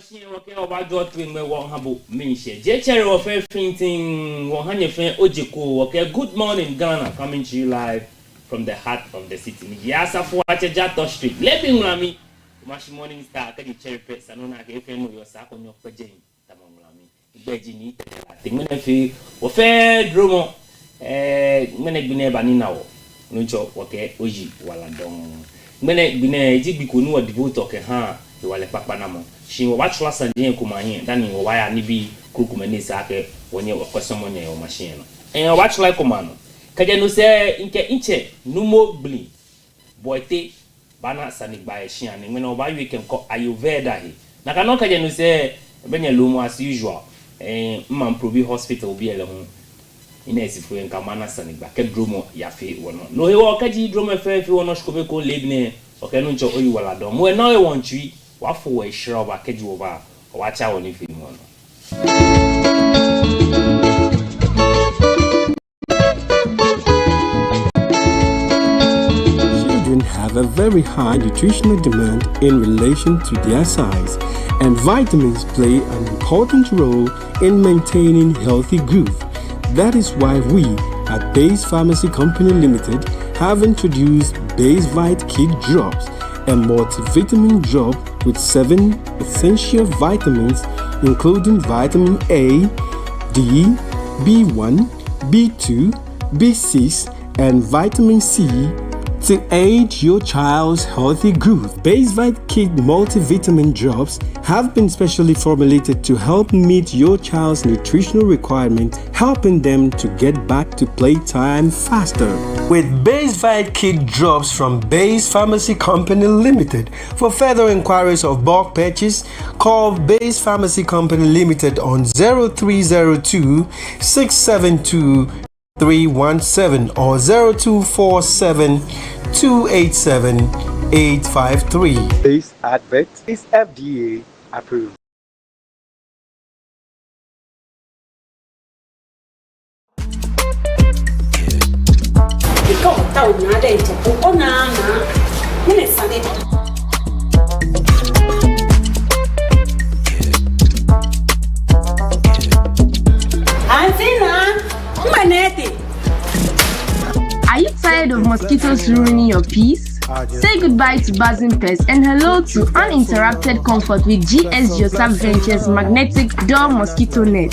machine okay oba do twin me won habo me share je chere of everything 100 ojiko okay good morning Ghana coming to you live from the heart of the city ni yasa for Jato Street let me ngami machine morning star ka di chere person no na ka efe no yo sa konyo kwajen tamon ngami igbeji ni tela tingene fi o fe dromo mene gbine bani nawo no jo okay oji wala don mene gbine ji bi ko nu devote okay ha wale papa namo shi wo watchla sanje ko manye dani wo waya ni bi kukumene sake wonye kwasomonye o machine no watchla ko mano kaje no se inche numo bli boite bana sanigba ehia ni mene oba weekend ko ayurveda hi na kanon kaje no se benye lumo as usual man probi hospital bi ele ho ina esifu en kamana sanigba ke dromo ya fe wono no he wo kaji dromo fe wono shkobe ko lebne o ke no ncho oyi wala do mo na e wontwi wa fo we shira ba kaji wo ba wa cha woni fi mo no. Have a very high nutritional demand in relation to their size, and vitamins play an important role in maintaining healthy growth. That is why we at Base Pharmacy Company Limited have introduced Base Vite Kid Drops, a multivitamin drop with 7 essential vitamins including vitamin A, D, B1, B2, B6, and vitamin C to aid your child's healthy growth. Base Vite Kid multivitamin drops have been specially formulated to help meet your child's nutritional requirements, helping them to get back to playtime faster. With Base Vite Kid drops from Base Pharmacy Company Limited. For further inquiries of bulk purchase, call Base Pharmacy Company Limited on 0302 672 317 or 0247 287 853. This advert is FDA approved. Are you tired of mosquitoes ruining your peace? Say goodbye to buzzing pests and hello to uninterrupted comfort with GS Joseph Ventures Magnetic Door Mosquito Net.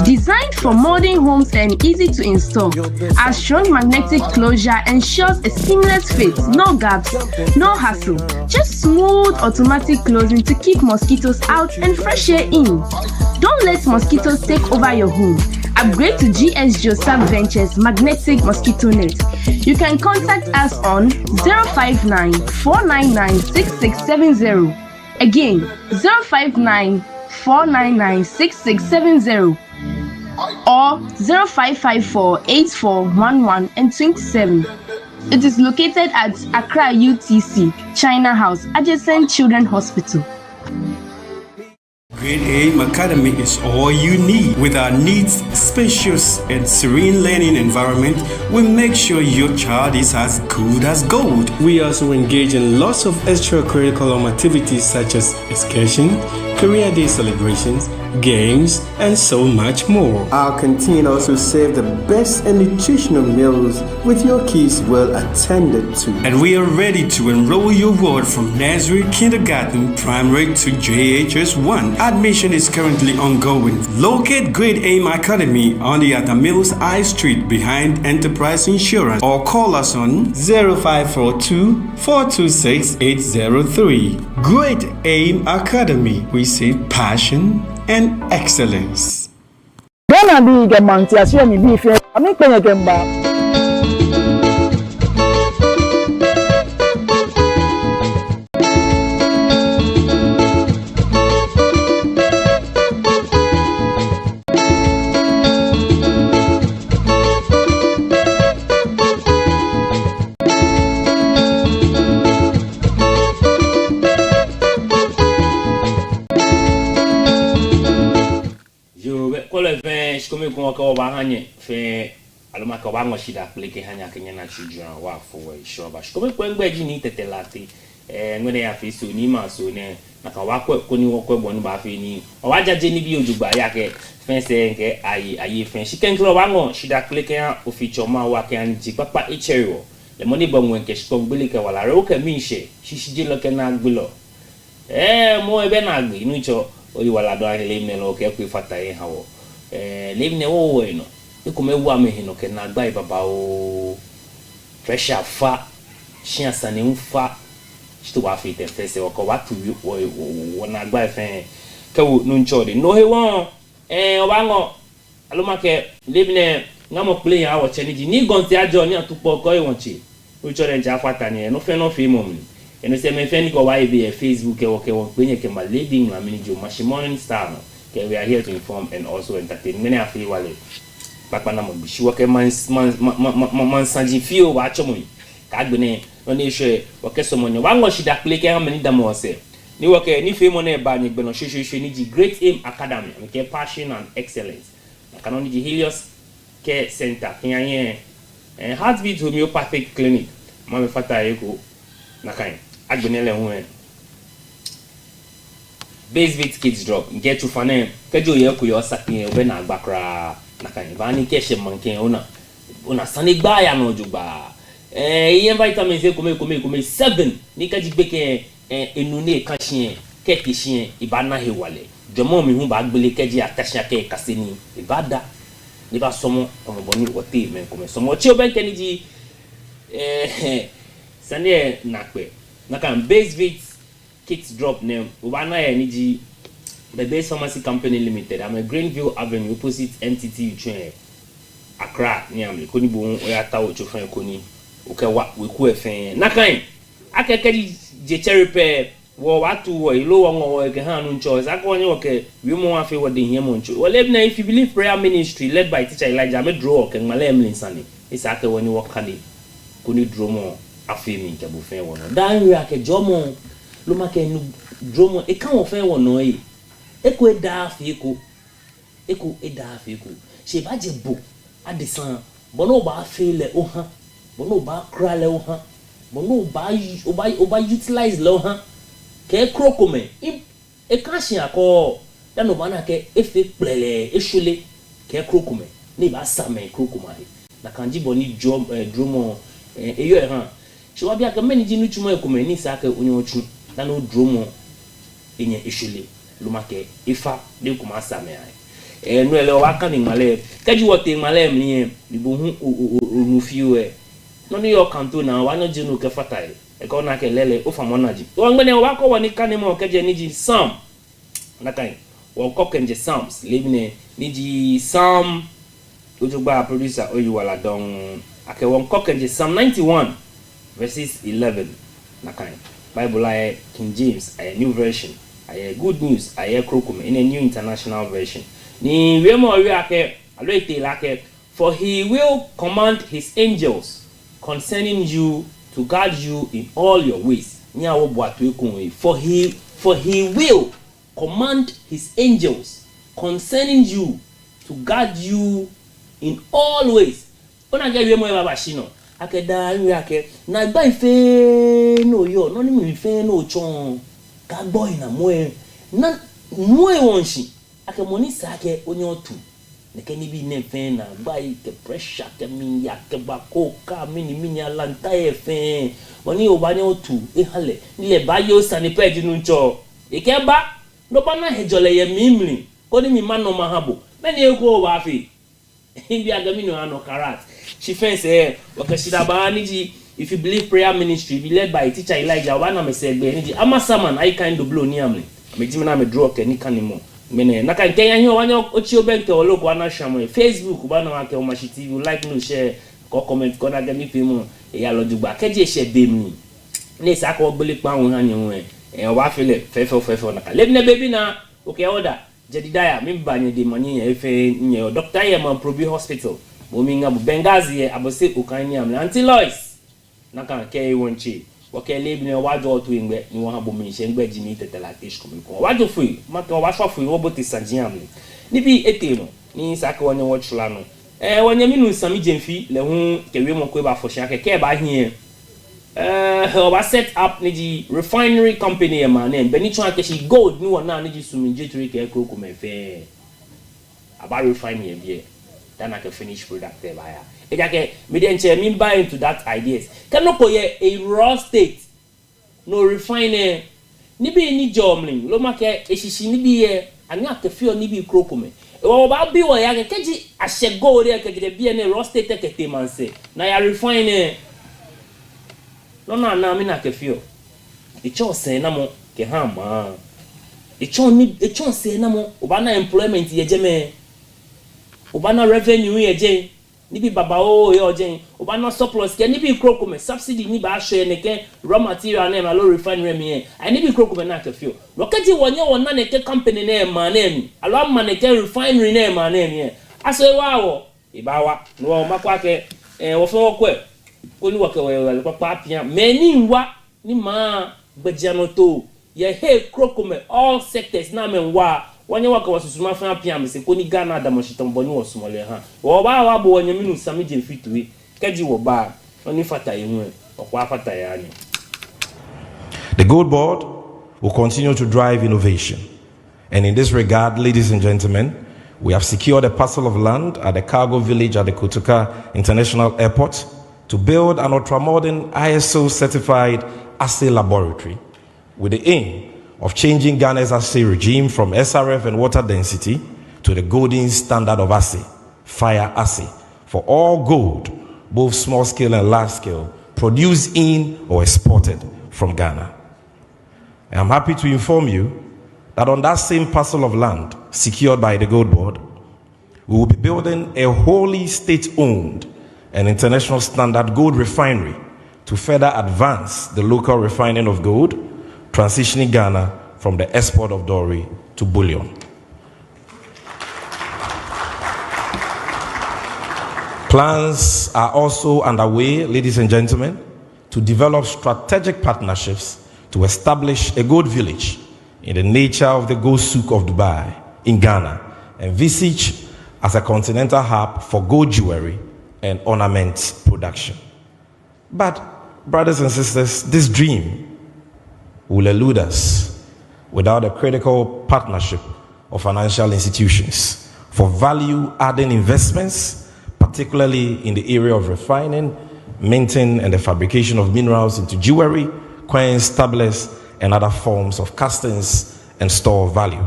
Designed for modern homes and easy to install, our strong magnetic closure ensures a seamless fit, no gaps, no hassle, just smooth automatic closing to keep mosquitoes out and fresh air in. Don't let mosquitoes take over your home. Upgrade to GS Joseph Ventures Magnetic Mosquito Net. You can contact us on 059 499 6670. Again, 059 499 6670 or 0554 8411 and 27. It is located at Accra UTC, China House, adjacent Children's Hospital. Grade Aim Academy is all you need. With our neat, spacious, and serene learning environment, we make sure your child is as good as gold. We also engage in lots of extracurricular activities such as excursion, career day celebrations, games, and so much more. Our canteen also serves the best and nutritional meals with your kids well attended to. And we are ready to enroll your ward from nursery, kindergarten, primary to JHS 1. Admission is currently ongoing. Locate Grade Aim Academy on the Atamills I Street behind Enterprise Insurance or call us on 0542 426 803. Grade Aim Academy. We say passion and excellence. Ghana bi gamanti asia mi bi fe ami penye kemba. Come con ko ba hanye fe aloma ko ba ngo shida pleke hanya kenya na children wa for we sure ba come ko ngbe ji ni tetelate ngene ya fi so ni ma so ne na ka wa ko ni wo ko bo no ba fi ni o wa jaje ni bi ojugba ya ke fense nke ayi fen shiken klo wa ngo shida click ya oficho ma wa ke an ji papa ichero le money bo ngwen ke shko gbele ke wala ro ke mi she shishije lo ke na gbelo mo ebe na gbe inu cho oyi wala do ale mi no ke ku fata ye hawo le mi ne wo wo no iku me wu ame hino ke na gba baba o pressure fa shi asane mfa shito wa fi te fese o ko wa tu wo na gba fe ke wo nu ncho de no he won obango aluma ke le mi ne ngamo play ya wo cheniji ni gonti ajo ni atupo ko e won chi o chore nja fata ni no fe no fi mo mi eno se me fe ni ko wa e Facebook e wo ke won pe yen ke ma leading na mini jo machine star no ke we are here to inform and also entertain many afi wale papa na mo bi shi wo ke man sanji fio wa chomo ka gbe ne no ni hwe wo ke so mo ni wa ngo shi da play ke ha mani da mo se ni wo ke ni fe mo na ba ni gbe no hwe ni ji Great Aim Academy ke passion and excellence na kanon ni Helios Care Center kianye Heartbeat Homeopathic Clinic ma me fata eko na kan agbenele hu Base Beat Kids Drop get to fanem kejo ye ku yo sakin obe na agbakra na kan ba ni ke she manken ona sani gba ya no jugba yen vitamin se come 7 ni ka jigbe ke enune kan hien ke ke hien ibana he wale jomo mi hu ba gbele keji atashia ke kaseni ibada ni ba somo omo boni wote men come somo chi oben keniji sane nakpe na kan Base Beat Kids Drop name ubana ya niji the Base Pharmacy Company Limited. I'm a Greenville Avenue opposite NTT train Accra ni amle koni bo oyata o chofan koni ukewa we ku efen na kan akekedi je cherry wo watu wo ilo wo ke hanu ncho akoni wo ke wi mo afi wo de hia mo ncho wo lebna if you believe prayer ministry led by teacher Elijah me draw ke ngmale emlinsani isa ke woni wo kani koni draw mo afi mi ke bo fen wo no dan wi ake jomo lo ma ke nu draw mo e kan wo fen wo no e ko e da afi ko se ba je bo adesan bono ba fele o han bono ba kra le o han bono ba utilize le o han ke krokome e kan shin akọ dan no ba na ke efe plele eshule ke krokome ni ba same krokoma na kanji boni dromo eyo e han se wa bia ke meni ji nu chumo e kome ni sa ke onyo chu dan no dromo enye eshule lo ma ke ifa de kuma same ai no ele wa kan ni male keji wote male mi ni bo hu onufiu no ni yo kanto na wa no jinu ke fatai e ko na ke lele o famonaji o ngbe ne wa ko woni kan ni mo keje ni ji Psalm na kan wo ko kenje Psalms lebine ni ji Psalm ojugba producer Oyiwala don ake won ko kenje Psalm 91 verses 11 na kan Bible ay King James ay New Version ay Good News ay Krokum in a New International Version ni we mo wi ake aloite lake for he will command his angels concerning you to guard you in all your ways ni awo bo atu ekun for he will command his angels concerning you to guard you in all ways ona ge we mo baba shino ake da wi ake na gba ife no yo no ni mi ife no chon ka gbo ina mo na mo wonshi ake moni sake onye otu neke ni bi ne fe na gba ike pressure ke mi ya ke ba ko ka mini alanta e fe woni o ba ni otu e hale nile ba yo sani page nu ncho ike ba no ba na hejole ye mimri ko ni mi mano mahabo meni ego wa fi bi agami no ano karat she fence wakashida ba ni ji if you believe prayer ministry be led by teacher Elijah wa na me se gbe ni ji amasaman I kind of blow ni amle me ji na me draw ke ni kanimo mene na kan kenya nyo wanyo ochi obenke oloko ana shamo Facebook ba na wa ke o mashi TV like no share ko comment ko na ga mi film e ya lojugba keje she bem ni sa ko gbele pa won han yen wa fele fefo na ka lebne baby na okay order Jedidiah mi ba nye de mani ye fe nye Dr. Yeman Probi Hospital mo mi nga Bengazi ye abose okani am Auntie Lois na kan ke wonchi wo ke lebne wa jo to ngbe ni wo ha bo mi she ngbe ji mi tetela tish ko mi ko wa jo fui ma ko wa so fui wo bo ti sanji am ni bi ete no ni sa ka wonye wo chula no wonye mi nu sami jemfi le hu ke we mo ko ba fo sha ke ba hie was set up the refinery company man name Benicho Akeshi gold no one now need suminjitri ke kroko me fe about refining here then I can finish product there buyer ejake me dey nche me buy into that ideas can no koye a raw state no refiner ni bi ni jomlin lo make eshishi ni bi ye anya akefio ni bi kroko me o ba bi wo ya keji ahye gold ya keji bi na raw state ekete man say na ya refiner no na me na kefio e cho se na mo ke ha ma e cho se na mo oba na employment ye jeme oba na revenue ye je ni bi baba o ye oje oba na surplus ke ni bi kroko me subsidy ni ba hwe ne ke raw material na ma lo refinery me ye ai ni bi kroko me na kefio no kaji wonye wona ne ke company na ma na mi alo ma ne ke refinery na ma na mi aso e wa wo e ba wa no makwa ke wo fe wo kwe koni wakawe papa pia meni wa ni ma gbejano to ye he krokome all sectors na men wa wanya wakawa susuma fa pia me se koni Ghana da moshiton boni osumole ha wo ba wa bo wanya minu samije fitwe kaji wo ba oni fata yenwe okwa fata ya ni. The Gold Board will continue to drive innovation, and in this regard, ladies and gentlemen, we have secured a parcel of land at the cargo village at the Kotoka International Airport to build an ultramodern ISO-certified assay laboratory with the aim of changing Ghana's assay regime from SRF and water density to the golden standard of assay, fire assay, for all gold, both small-scale and large-scale, produced in or exported from Ghana. And I'm happy to inform you that on that same parcel of land secured by the Gold Board, we will be building a wholly state-owned an international standard gold refinery to further advance the local refining of gold, transitioning Ghana from the export of dowry to bullion. Plans are also underway, ladies and gentlemen, to develop strategic partnerships to establish a gold village in the nature of the gold souk of Dubai in Ghana, envisaged as a continental hub for gold jewelry and ornament production. But, brothers and sisters, this dream will elude us without a critical partnership of financial institutions for value-adding investments, particularly in the area of refining, minting, and the fabrication of minerals into jewelry, coins, tablets, and other forms of castings and store value.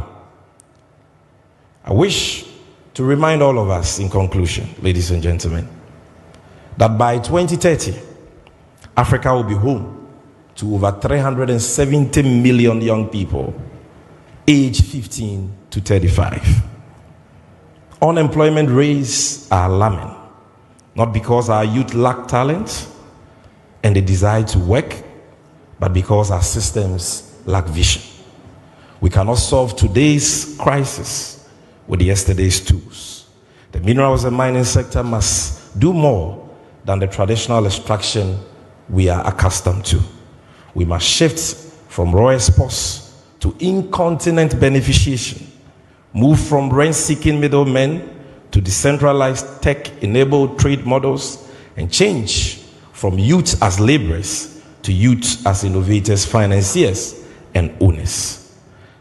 I wish to remind all of us in conclusion, ladies and gentlemen, that by 2030, Africa will be home to over 370 million young people aged 15 to 35. Unemployment rates are alarming, not because our youth lack talent and the desire to work, but because our systems lack vision. We cannot solve today's crisis with yesterday's tools. The minerals and mining sector must do more than the traditional extraction we are accustomed to. We must shift from raw exports to incontinent beneficiation, move from rent-seeking middlemen to decentralized tech-enabled trade models, and change from youth as laborers to youth as innovators, financiers, and owners.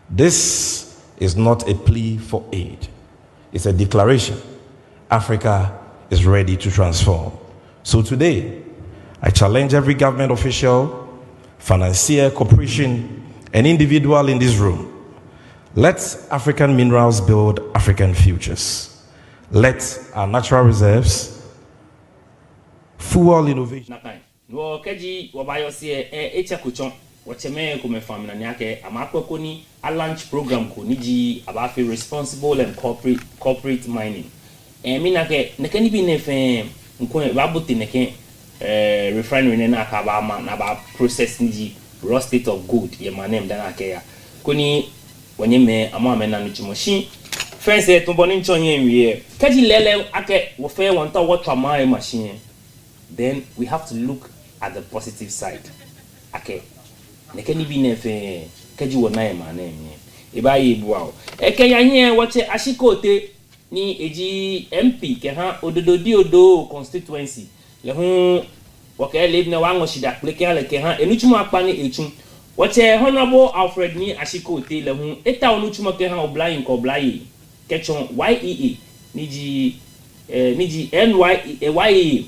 This is not a plea for aid. It's a declaration. Africa is ready to transform. So today, I challenge every government official, financier, corporation, and individual in this room. Let African minerals build African futures. Let our natural reserves fuel innovation. No keji wabayo sie echa kuchon wacheme kumefamina nyake amakwe ni a launch program ko niji abafi responsible and corporate mining. Minake nekeni bi nefe nkwe babuti neke refinery na akaba na ba process niji raw state of gold ye manem dana akeya koni wanyeme amame na nuchimoshi fence to boni nchonye nwie keji lele ake wo fe wonta water machine. Then we have to look at the positive side. Okay. Nekeni bi nefe keji wona e manem eba ye buao ekeya hie wache ashikote ni eji MP ke ha odododi odo constituency le ho wake live na wango shida pleke ale ke ha enuchuma akpani echum wache honorable Alfred ni ashiko te le hu eta onuchuma ke ha oblayi ko oblayi kechon YEA niji NYE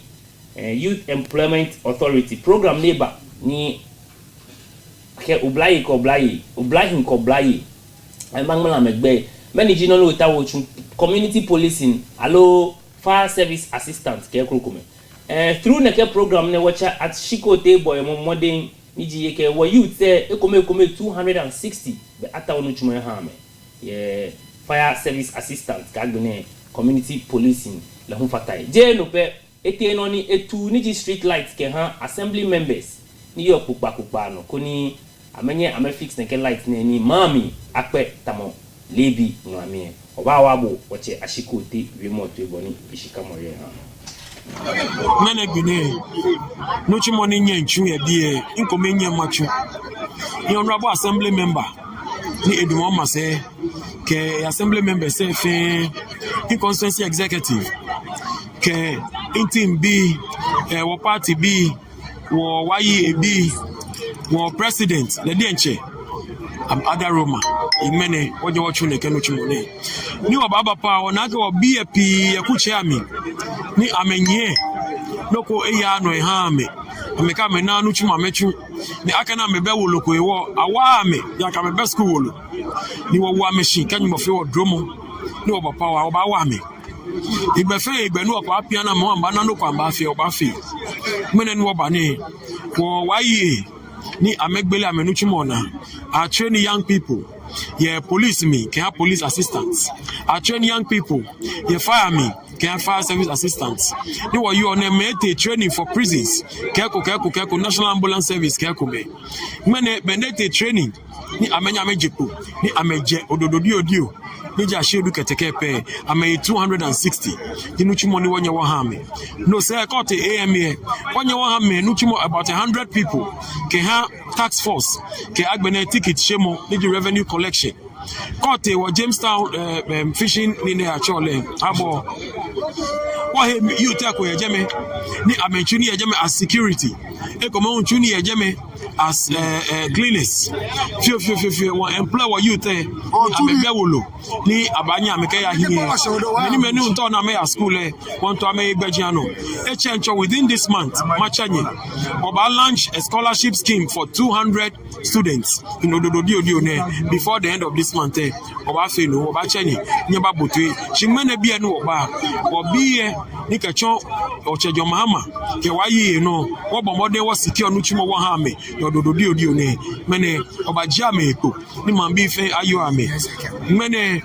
Youth Employment Authority program neighbor ni ke oblayi ko oblayi ko oblayi amangmala megbe manage no lo tawo chun community policing alo fire service assistant ke krokume through neke program ne wacha at shikote boy mo modern niji ke wo youth ekome 260 be ata onu chuma ha me ye fire service assistant ka gbene community policing la hu fatai je no pe ete no ni etu niji street lights ke ha assembly members ni yo pupa no koni ame fix neke light ne ni mami akpe tamo lebi no ame oba wabo wache ashikote remote eboni ishika moye ha mene gune no chi money nya nchu e bie nkome nya machu ni honorable assembly member ni Edumon Mase ke assembly member say fe constituency executive ke team B wo party B wo YEA B wo president le dienche Ada Roma imene oje wo chune ke no chi money ni wo baba pa wona ke wo BAP e ku chairman ni amenye loko eya no ha me ameka me na anu chuma mechu ni aka na me be wo loko ewo awa me ya ka me be school wo ni wo wa machine kan mo fe wo dromo ni wo papa wa ba wa me igbe fe igbe nu opa apia na mo amba na no kwa amba fe oba fe mene ni wo ba ni wo waye ni amegbele amenu chuma na I train young people. Yeah, police me, can have police assistants. I train young people. Yeah, fire me, can have fire service assistants. They were you on a mete training for prisons. Keko, National Ambulance Service, Keko me. Mene training. Ni amenya mejipu. Ni ameje ododio. Nija shedu ketekepe. Ame 260. Di nuchimo ni wanya wahame. No, say I caught the AMA. Wanya wahame, nuchimo about 100 people. Can have tax force. Can agbene ticket shemo. Niji revenue collection. Kote wa Jamestown fishing ni achole abo wa he you take ko yejeme ni amenchuni yejeme as security e ko mo chuni yejeme as cleaners fio wa employ wa youth amebe wolo ni abanya ameke ya hiye ni menu nto na me ya school want to ame gbejiano e chencho within this month machanye oba launch a scholarship scheme for 200 students in ododio ne before the end of this month oba fe no oba chenye nyeba botwe shimene bia no oba obiye ni kecho ochejo mahama ke wayi no wo bomode wo secure no chimo wo ha me ododio ne mene oba jia me ko ni mambi fe ayo ame mene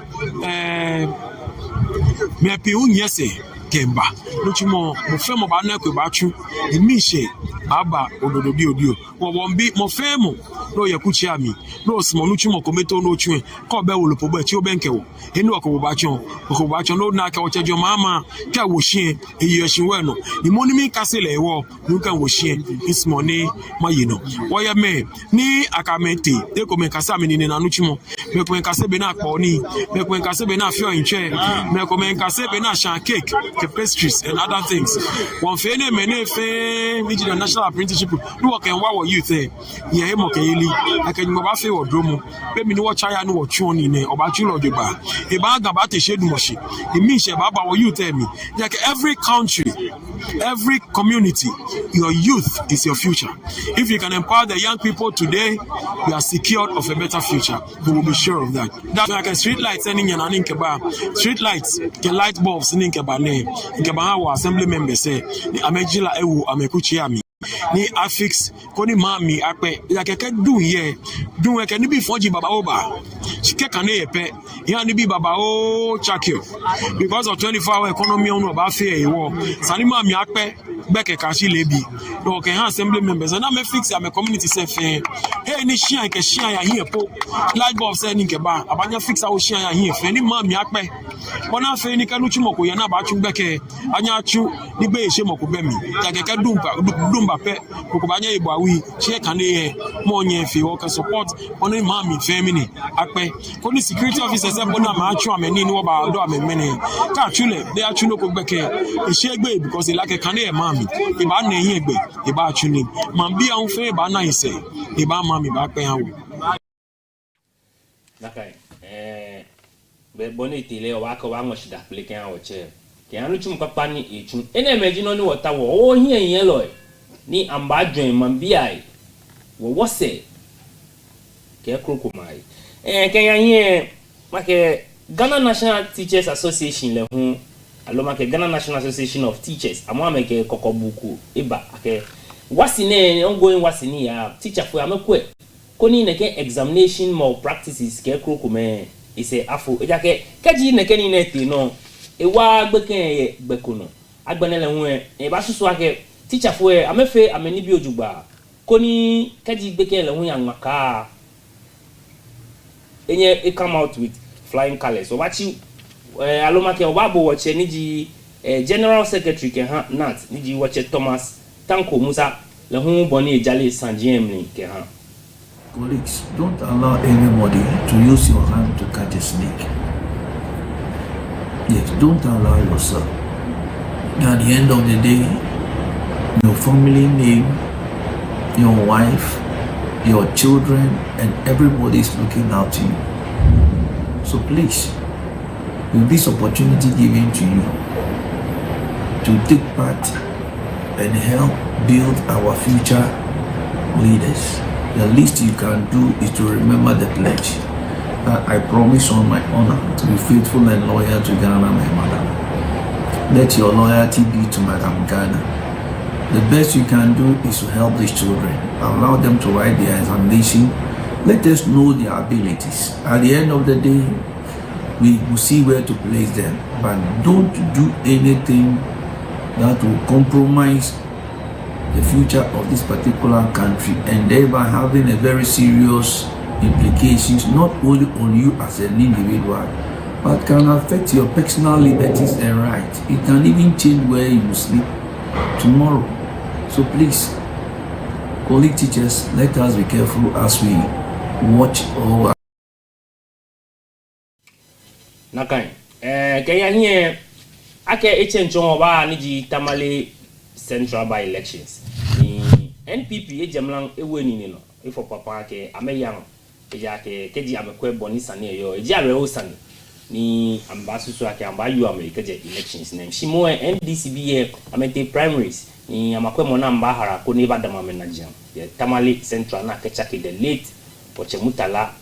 me pe unyese kemba no chimo mo fe mo ba na ko ba chu emishe aba ododio wo bombi mo fe mo no yakuchi ami no small nuchimo kometo no chwe ko be wo lopo be ti o benke wo enu ko ba chon no na ka o chejo mama ka wo hie eyi ehyin we no imonimi kasele wo nu kan wo hie this money mayino wo ye me ni akamete de ko me kasa me ni na nuchimo me ko me kase be na po ni me ko me kase be na fio inche me ko me kase be na shan cake ke pastries and other things one fe ne me ne fe mi the national apprenticeship no work en wa youth ye he mo ke akanyi ba fe odromo be mi ni wo chaya ni wo chuo ni ne oba chulo deba e ba ga ba te shedu moshi e mi she ba wo youth me like every country, every community, your youth is your future. If you can empower the young people today, you are secured of a better future. We will be sure of that. That's like a street lights in Nkeba. Street lights, the light bulbs in Nkeba ne. Nkeba our assembly members say, amejila ewu amekuchi ami. Ni affix koni mami akpe ya keke du ye du e keni bi foji baba oba chike kan e pe ya ni bi baba o chakio because of 24-hour economy on oba fe e wo sani mami akpe beke kashi lebi no ke han assembly members na me fix am community se fe hey ni shian ke shian ya here po light bulb se ni ke ba abanya fix a o shian ya here fe ni mami akpe bona fe ni kanu chimoko ya na ba chu beke anya chu ni be se moko be mi ya keke dumba member pe ko ba nya ibo awi she kan e mo nya fi wo ka support oni mami family akpe ko ni security officer se bo na ma achu ameni ni wo ba do ameni ka chule they achu ko gbeke e she egbe because e like kan e mami e ba na yin egbe e ba achu ni man bi an fe ba na ise e ba mami ba pe han wo nakai be boni tile wa ka wa ngo shida pleke an wo che ke anu chum ka pani e chum ene emeji no ni wota wo o hien yen lo ni amba dwen man bi ai wo se ke kroko mai ke yan yen make Ghana National Teachers Association le hu alo make Ghana National Association of Teachers amo make kokobuku eba ake wasine ongoing wasini ya teacher for amekwe koni neke examination malpractices ke kroko me ise afo ejake keji neke ni neti no ewa gbeken ye gbekuno agbanele hu e ba susu ake teacher for amefe ameni bi ojugba koni keji gbeken le hu ya maka enye e come out with flying colors so wachi alomake obabo wache niji general secretary ke ha nat niji wache Thomas Tanko Musa le hu boni ejale sanjiem ni ke ha. Colleagues, don't allow anybody to use your hand to catch a snake. Yes, don't allow yourself. At the end of the day, your family name, your wife, your children, and everybody is looking out to you. So please, with this opportunity given to you to take part and help build our future leaders, the least you can do is to remember the pledge that I promise on my honor to be faithful and loyal to Ghana, my mother. Let your loyalty be to Madam Ghana. The best you can do is to help these children, allow them to write their examination, let us know their abilities. At the end of the day, we will see where to place them, but don't do anything that will compromise the future of this particular country and thereby having a very serious implications not only on you as an individual but can affect your personal liberties and rights. It can even change where you sleep tomorrow. So please, colleague teachers, let us be careful as we watch over. Nakai kaya nye ake echencho ba niji tamale central by elections ni NPP ejamlan eweni ni no ifo papa ke ameyang eja ke keji amekwe boni sane yo eja rewo sane ni ambasusu ake amba yu america je elections nem shimo NDCB amete primaries ni amakwe mona mbahara ko ni badama menajam ye tamale central na kechake the late poche mutala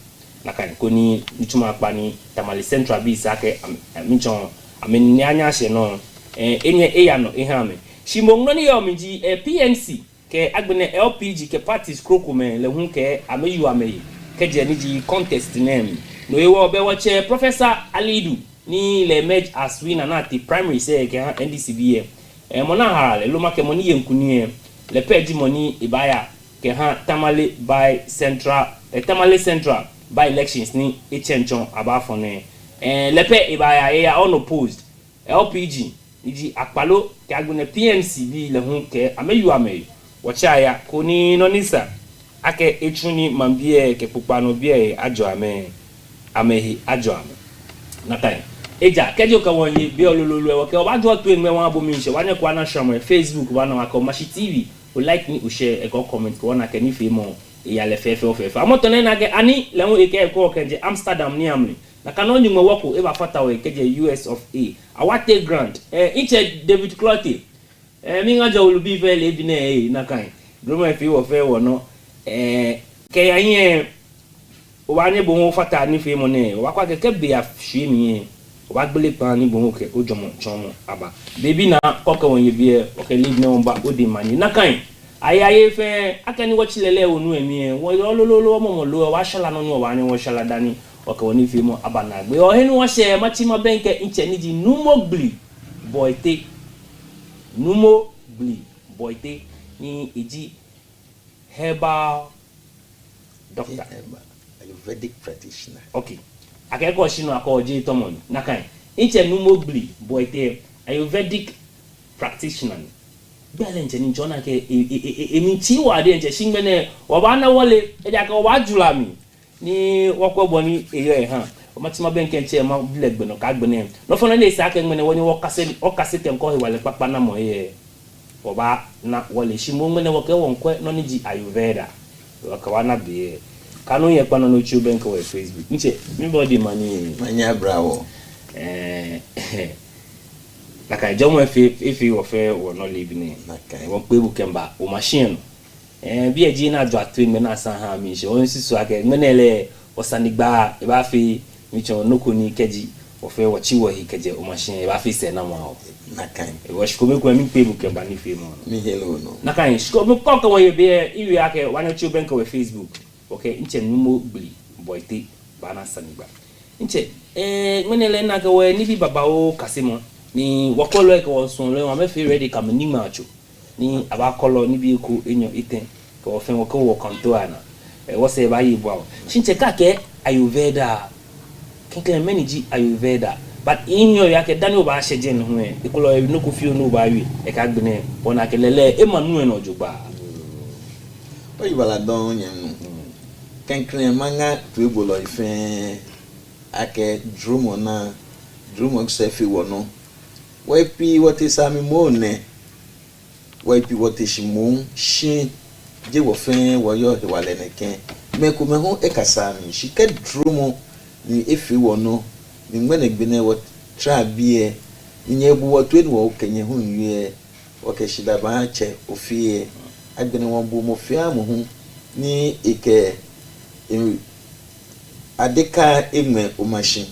nakan ko ni nituma akpani tamale central bi sake minchon amenianya she no enye eya no ehame shimongno ni yomiji PNC ke agbene LPG ke parties krokume le hu ke ameyu ameyi ke je ni ji contest name no ewo be wache Professor Alidu ni le emerge as winner na the primary say ke NDCB mona harale lo make moni yenkuni le page moni ibaya ke ha tamale by central tamale central by elections ni echenchon abafone le pe ibaya ya unopposed LPG niji akpalo ke agbene PNC bi le hu ke ameyu ameyi wachaya kuni nonisa ake echuni mambie ke pupano bie ajo amehi ajo ame natai eja kejo ka wonye bi olololo ke obajo to enwe won abomi nse wane kwa na shamo Facebook wana wako Mashi TV o like ni o share e go comment ko wana ke ni fe mo e ya le fefe ofefe amotone na ke ani le hu eke ko keje Amsterdam ni amli na kanonyi nwe wako e ba fata we keje US of A awate grant inche David Cloty mi nga jo lubi fe le bi na na kan broma fi wo fe wo no ke ya yin o wa ni bo mo fata ni fe mo ne wa kwa ke be ya hwe mi o ba gbele pan ni bo mo ke o jomo chomo aba baby na koke won ye bi o ke leave na on ba o de mani na kan ayaye fe akani wo chilele onu emi wo lololo mo lo wa shala no no wa ni wo shala dani o ke woni fi mo aba na gbe o henu wo she ma chi ma benke inche ni ji numogli boyte numo bli boyte ni eji herbal doctor Ayurvedic practitioner. Okay akeko shino akoje tomon nakan inche numo bli boyte Ayurvedic practitioner balance ni jona ke emi ti wa de nje shingbene oba na wole eja ka oba jula mi ni wokwo boni eyo ha o matima benke nche ma blegbe no ka gbene no fo na le sa ke ngene woni okase tem ko wale papa na mo oba na wale shimo ngene woke wonkwe no ni ji ayurveda waka wana be kanu ye kwa no chu benke we Facebook nche mi body mani manya bravo like I don't know if you offer or not living in one people can buy o machine be a gina do at 3 minutes and ha mi so so ake menele o sanigba e ba fi mi cho no ko ni keji o fe wo chi wo hi keje o machine e ba fi se na mo na kan e wo shiko me ko mi people can buy ni fi mo mi hello no na kan shiko me ko ko ye be iwi ake wan chu ben ko we Facebook okay nche numo bli boyte ba na sanigba nche menele na ko we ni bi baba o kasimo ni wakolo eke wonson le wa me fe ready kam ni macho ni abakolo ni bi ku enyo iten ko fe wo ko wo kanto ana wo se ba yi bwa shinche ka ke ayurveda kenke manage ayurveda but in yo ya ke dani ba sheje ne ho e ko lo no ku fi no ba wi e ka gbene wona ke lele e manu e no jugba o yi bala don yen kenke manga tu bolo ife ake drumo se fi wono waipi wote sami mone waipi wote shimon shin je wo fen wo yo he wale neken me ko me ho e kasami shi ke drumo ni efi wono ni ngene gbene wo tra bie ni ebu wo to ni wo kenye hu nwie wo ke shida ba che ofie agbene won bu mo fia mo hu ni ike adeka eme o machine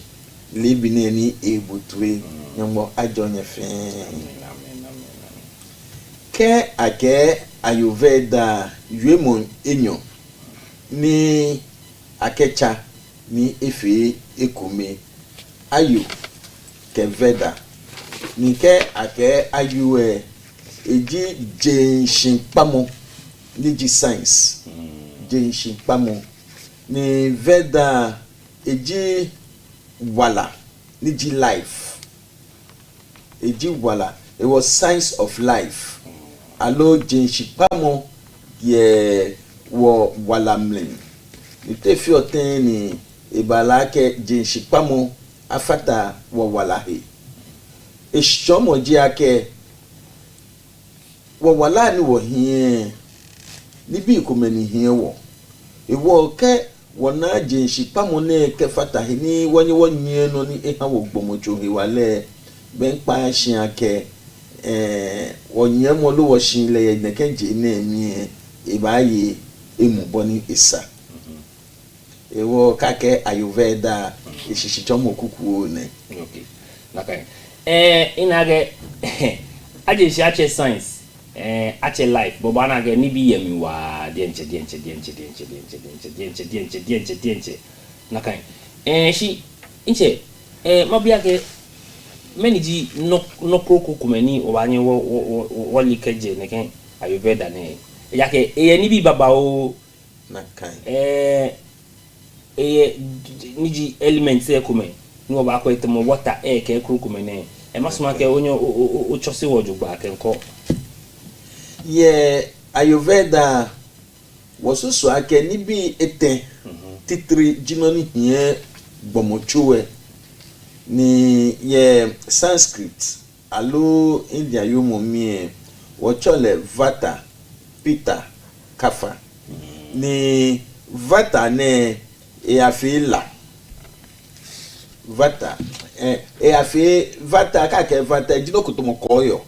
libine ni ebutwe nyambo ajonye fe ke ake ayurveda yuemon enyo ni akecha ni efe ekome ayu ke veda ni ke ake ayue eji jenshin pamo ni ji science jenshin pamo ni veda eji wala ni ji life eji wala it was science of life alo jinshipamo ye wo wala mlen itefi oten ni ibalake jinshipamo afata wo wala he eshomo ji ake wo wala ni wo hie ni bi komeni hie wo ewo ke wona jinshipamo ne ke fata he ni wonye no ni eha wo gbomojo he wale ben pa shin ake wonye mo lo wo shin le ne kenje na mi e baye emubo ni isa ewo kake ayurveda ishishi chomo kuku ne okay okay inage aje shi ache science ache life bo bana ge ni bi yemi wa dienche nakai shi inche mabia ke meniji no kroko kumeni obanye wo likeje neken ayurveda ne yake ni bi baba o nakai niji elements e kume ni oba ko etemo water ke kroko kumene masuma ke onyo o chose wojugba ke nko ye ayurveda wosusu ake ni bi eten titri jinoni hie gbomochowe ni ye Sanskrit alo India yomo mi wochole vata pitta kapha ni vata ne afila vata afi vata kake vata jinoko to mokoyo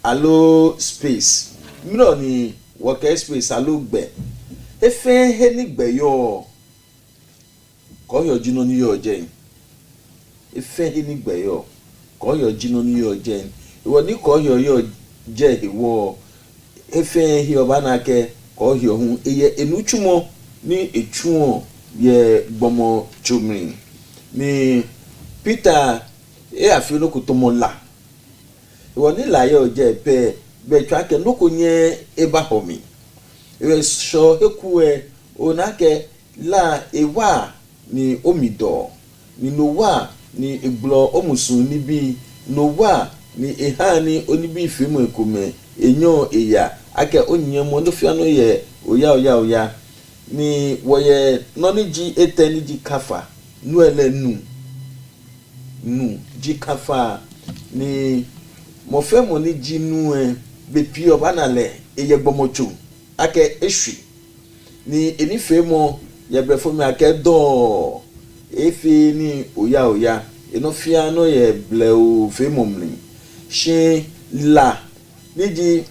alo space miro ni woke space alo gbe efe he ni gbe yo koyo jino ni yo je ife he ni gbe yo koyo jino ni yo je iwo ni koyo yo je iwo efe he oba na ke koyo hu eye enuchumo ni echuo ye gbomo chumrin ni Peter afi oloko to mo la iwo ni la yo je pe be twa ke loko nye eba homi iwe so ekue onake la ewa ni omido ni nowa ni iglo omusun ni bi nowa ni ehani oni bi fimu ekume enyo eya ake onyemo no fia no ye oya ni woye no ni ji eteni ji kafa nu ele nu ji kafa ni mo fe mo ni ji nu be pi obanale eye gbomocho ake ehwi ni eni fe mo ye brefo mi ake do efi ni oya eno fia no ye ble o fe mo mli she la ni ji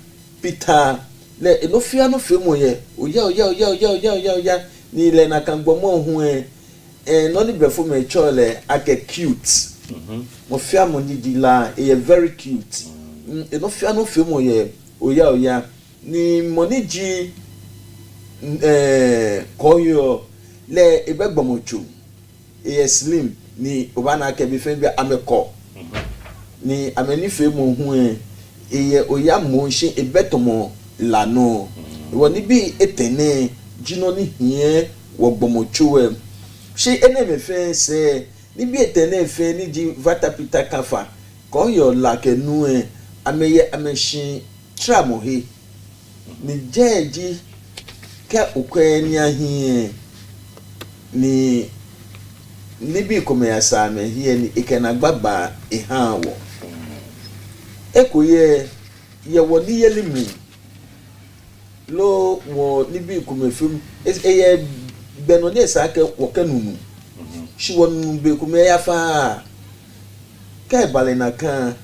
Peter le eno fia no fe mo ye oya ni le na kan gbomo hu no ni brefo me chole ake cute mo fia mo ni di la e very cute eno fia no fe mo ye oya ni mo ni ji koyo le ebe gbomochu e slim ni obana ke bi fe bi ameko ni ameni fe mo hu eye oya mo nse ebetomo lano wo ni bi etene jino ni hie wo gbomochu e se ene me fe se ni bi etene fe ni ji vata pita kafa ko yo la ke nu ameye ameshin tramo he ni jeji ka okwe ni ahie ni bi kome asa me hie ni ikena gbagba ehanwo ekoye ye woni yelimi lo wo ni bi kome fim eye beno ne sa ke wokanunu shi wonu be kome ya fa ka bale na kan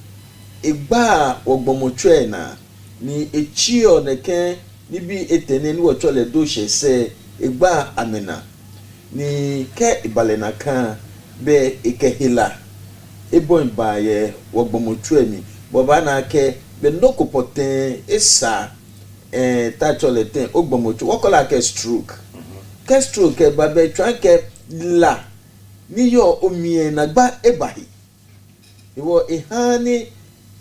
igba ogbomotwe na ni echi oneke ni bi etene ni wo chole do se igba amena ni ke ibale na kan be ikehila ebo ba ye ogbomotwe mi boba na ke be ndoko poten esa ta chole ten ogbomotwe wo kola ke stroke ke stroke ba be twan ke la ni yo omie na gba ebahi iwo ehani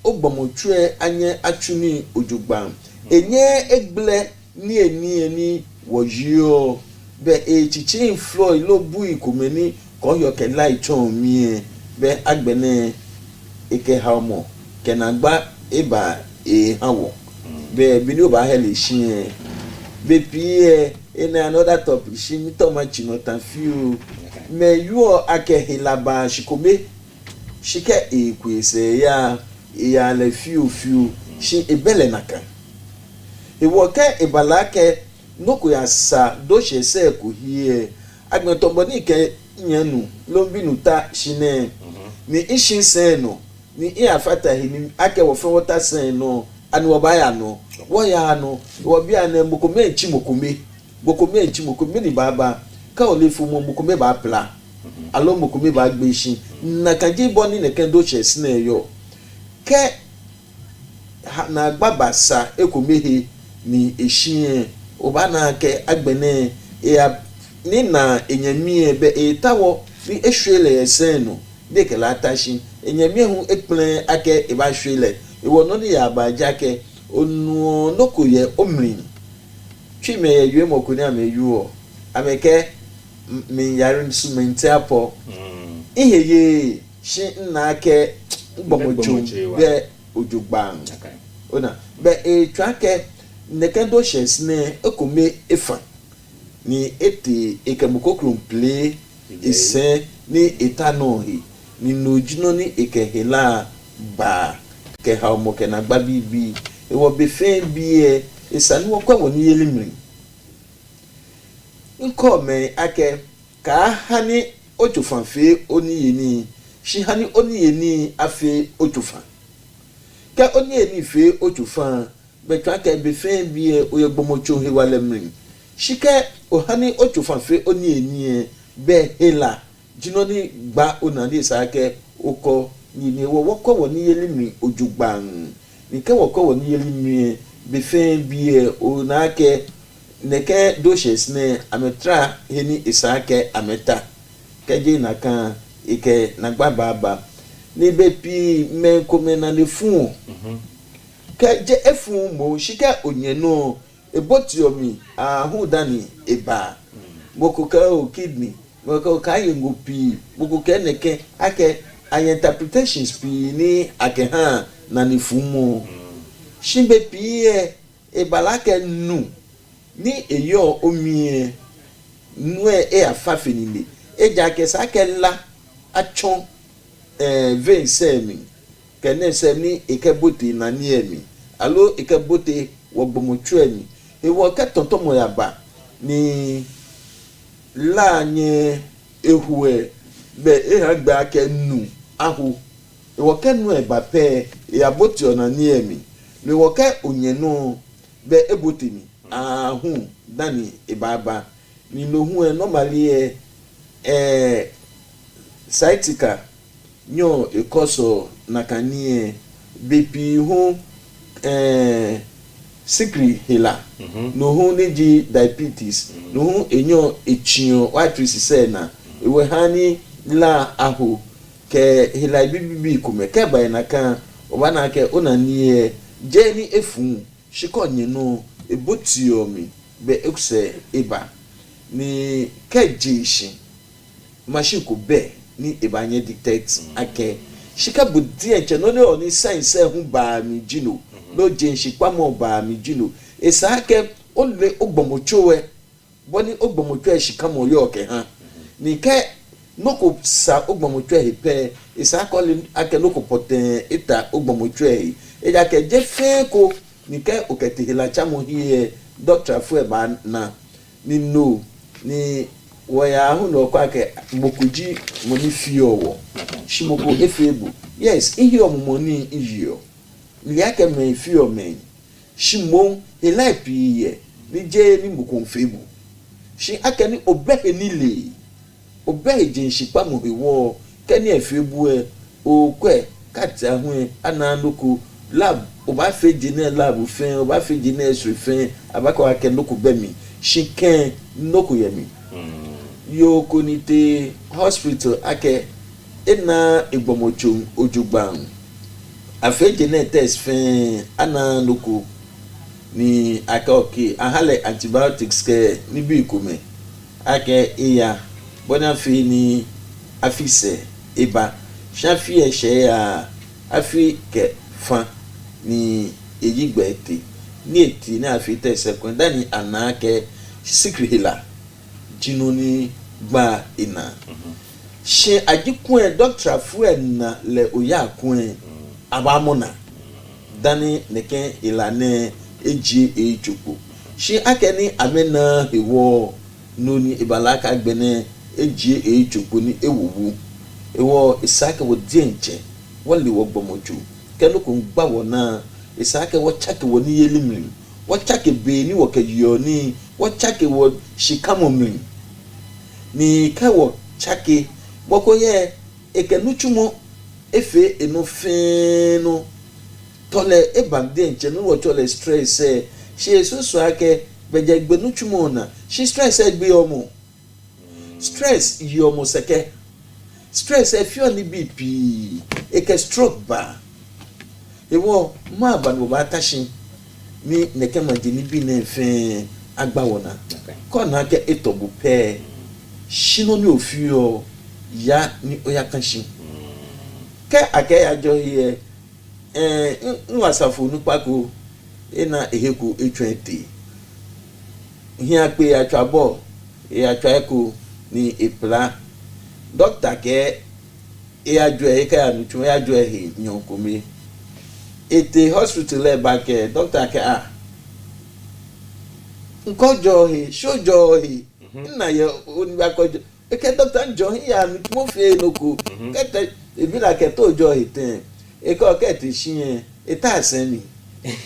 ogbomotwe anye atuni ojugban enye egle ni eni wojio be echichi flow lo bu ikomeni ko yo ke lai chon mi be agbene eke hamo kenagba eba hawo be bini oba hele shin be pie in another topic shi mi to ma chino tan fiu me yo ake hilaba shikome shike ekwese ya le fiu shi ebele naka ewoke ebalake noko ya sa do she se ko hie agmetombo ni ke nyanu lo binu ta shine ni ishin se no ni afata hini ake wo fe water se no ani wo ba ya no wo ya no wo bia na mokome echi mokome ni baba ka o le fu mo mokome ba pla alo mokome ba gbe shin na kanje boni ne ken do she se yo ke na gbaba sa ekomehe ni ehie obana ke agbene ni na enyamie be etawo ni ehwele eseno de ke latashi enyamie hu ekplen ake eba hwele ewo no ni abaja ke onu nokoye omrin twime ye mokuni ameyu ameke min yarin sumente apo iheye shi nna ake gbomojo be ojugban ona be twake nekendo shesne ekome efa ni eti ekemukokrum play ise ni etanohi ni nojino ni ekehela ba ke ha mo ke na gba bibi ewo be fe bi esanu okwa woni yelimri nko me ake ka hani otufanfe oni yeni shi hani oni yeni afe otufan ka oni yeni fe otufan betwa ka be fe bi oyegbomocho hewale mri shike ohani otufanfe oni yeni be hela jino ni gba onani sake oko ni wo woko woni yelimri ojugban ni ke woko woni yelimri be fe bi onake neke doshes ne ametra heni isake ameta keje na kan ike na gba baba ni be pi me komena le fun keje efun mo shika onyeno ebotiomi ahu dani eba bokuka o kidney bokuka yengopi bokuka neke ake ay interpretations pi ni ake ha na ni fumo shimbe pie e balake nu ni eyo omie nue e afafe ni le e jake sake la achon vein semi kene semi ikebote na ni emi alo ikebote wogbomochu emi e wo ka tonton mo yaba ni la nye ehue be e ha gba ke nu ahu e wo ka nu e ba pe e aboti ona ni emi le wo ka onye no be ebote mi ahu dani e baba ni no hu e normally sciatica nyo ekoso nakanie bepi hu sikri hila no hu neji diabetes no hu enyo echio watrisi se na ewe hani la ahu ke hila bibibi kume ke ba na kan obana ke onanie jeni efu shikonye no ebotio mi be ekuse eba ni kejishi mashiko be ni ebanye dictate ake shika budi enche no ne oni science hu ba mi jino no jenshi kwamo ba mi jino esa ake ole ogbomochowe boni ogbomochowe shika mo yo ke ha ni ke noko sa ogbomochowe pe esa akole ake noko poten eta ogbomochowe e ja ke je fe ko ni ke okete la chamo hie doctor fu e ba na ni no ni waya hu no kwa ke mokuji moni fiowo shimoko efebu yes ihe omumo ni iyo ni yake me fio men shimon e life ye ni je ni moko febu shi ake ni obehe ni le obehe jinshi pa mo hewo keni efebu e o kwe kata hu ananoko lab oba fe jine lab fen oba fe jine esre fen abako ake noko bemi shi ken noko yemi yo konite hospital ake ina igbomocho ojugban afeje na test fen ana loko ni aka okay ahale antibiotics ke ni bi kume ake iya bona fi ni afise eba shafi ehye ya afi ke fan ni ejigbete ni eti na afi test second ni anake sikrihila jinoni gba ina she ajikun e doctor fu na le oya kun abamona dani neke ilane eji ejupo she akeni amena ewo noni ibalaka gbene eji ejupo ni ewuwu ewo isake wo dienche wali wo gbomoju kenu ko gba wona isake wo chake wo ni yelimri wo chake be ni wo keyo ni wo chake wo shikamomri ni kawo chake boko ye ekenuchumo efe enofeno tole ebande nche no wo tole stress e she so ake beje gbenuchumo na she stress egbe omo stress yomo seke stress e fio ni bp eke stroke ba ewo ma ba no ba tashin ni nekema jini bi na efe agba wona ko na ke etobu pe shino ni ofio ya ni oya kanshi ke ake ajo ye nwasafu nupako ina eheku etwenti hia pe atwabo atwa eko ni epla doctor ke ajo e ka anu tun ajo e nyonkome ete hospital e ba ke doctor ke nkojo he shojo he na ye oni akojo eke doctor njo ya mo fe loko kete ebi la ke to jo iten e ko ke ti sien eta asemi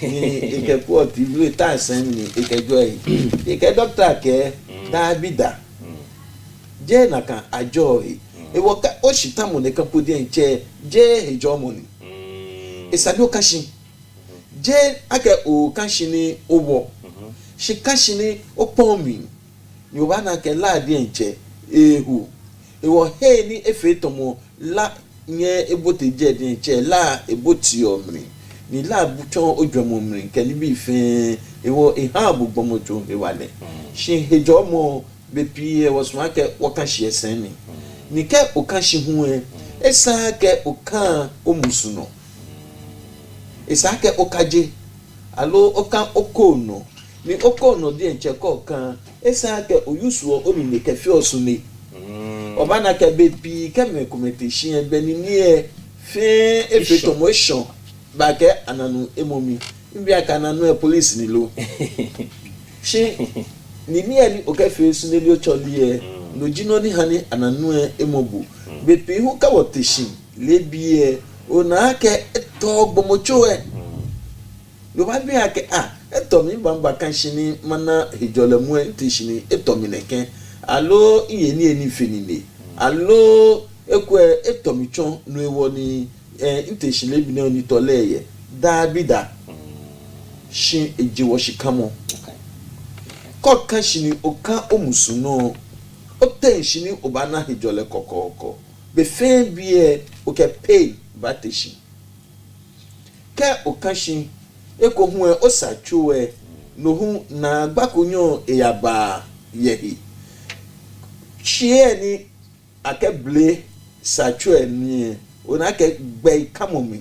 ni eke po ti lu eta asemi ni eke jo yi eke doctor ke da bida je na kan ajo yi e wo ka o shita mo ne kan podi enche je ejo mo ni e sabi o kashi je ake o kashi ni owo shi kashi ni o pon mi ni o ba na ke la di enche ehu ewo he ni efe tomo la nye ebote je di enche la eboti omri ni la buton ojwemo omri ke ni bi fe ewo eha bugbomojo ewale shi hejo mo bepi e was ma ke wakashi esen ni ke okashi hu esa ke okan omusuno isake okaje alo okan okono ni okono di encheko kan isake oyusuo onine kefi osune obana ke bepi keme kometishin ebe ni e fe efetomotion ba ke ananu emomi mbi aka nanu e police ni lo she ni ani okefi osune li ocholi e no jino ni hani ananu e emobu bepi hu ka wotishin lebi e ona ke eto gbomocho e lo ba bi ake eto mi bamba kan shini mana hijole mu entishini eto mi neken alo iye ni eni fenine alo ekwe eto mi chon no ewo ni entishile bi na oni toleye da bida shin ejiwo shikamo ko kan shini oka omusuno o ten shini obana hijole kokoko be fe bi e o ke pay bateshi ka okashi eko hu e osachu e no hu na gbakonyo eyaba yehi chie ni akeble sachu e ni ona ke gbe kamomi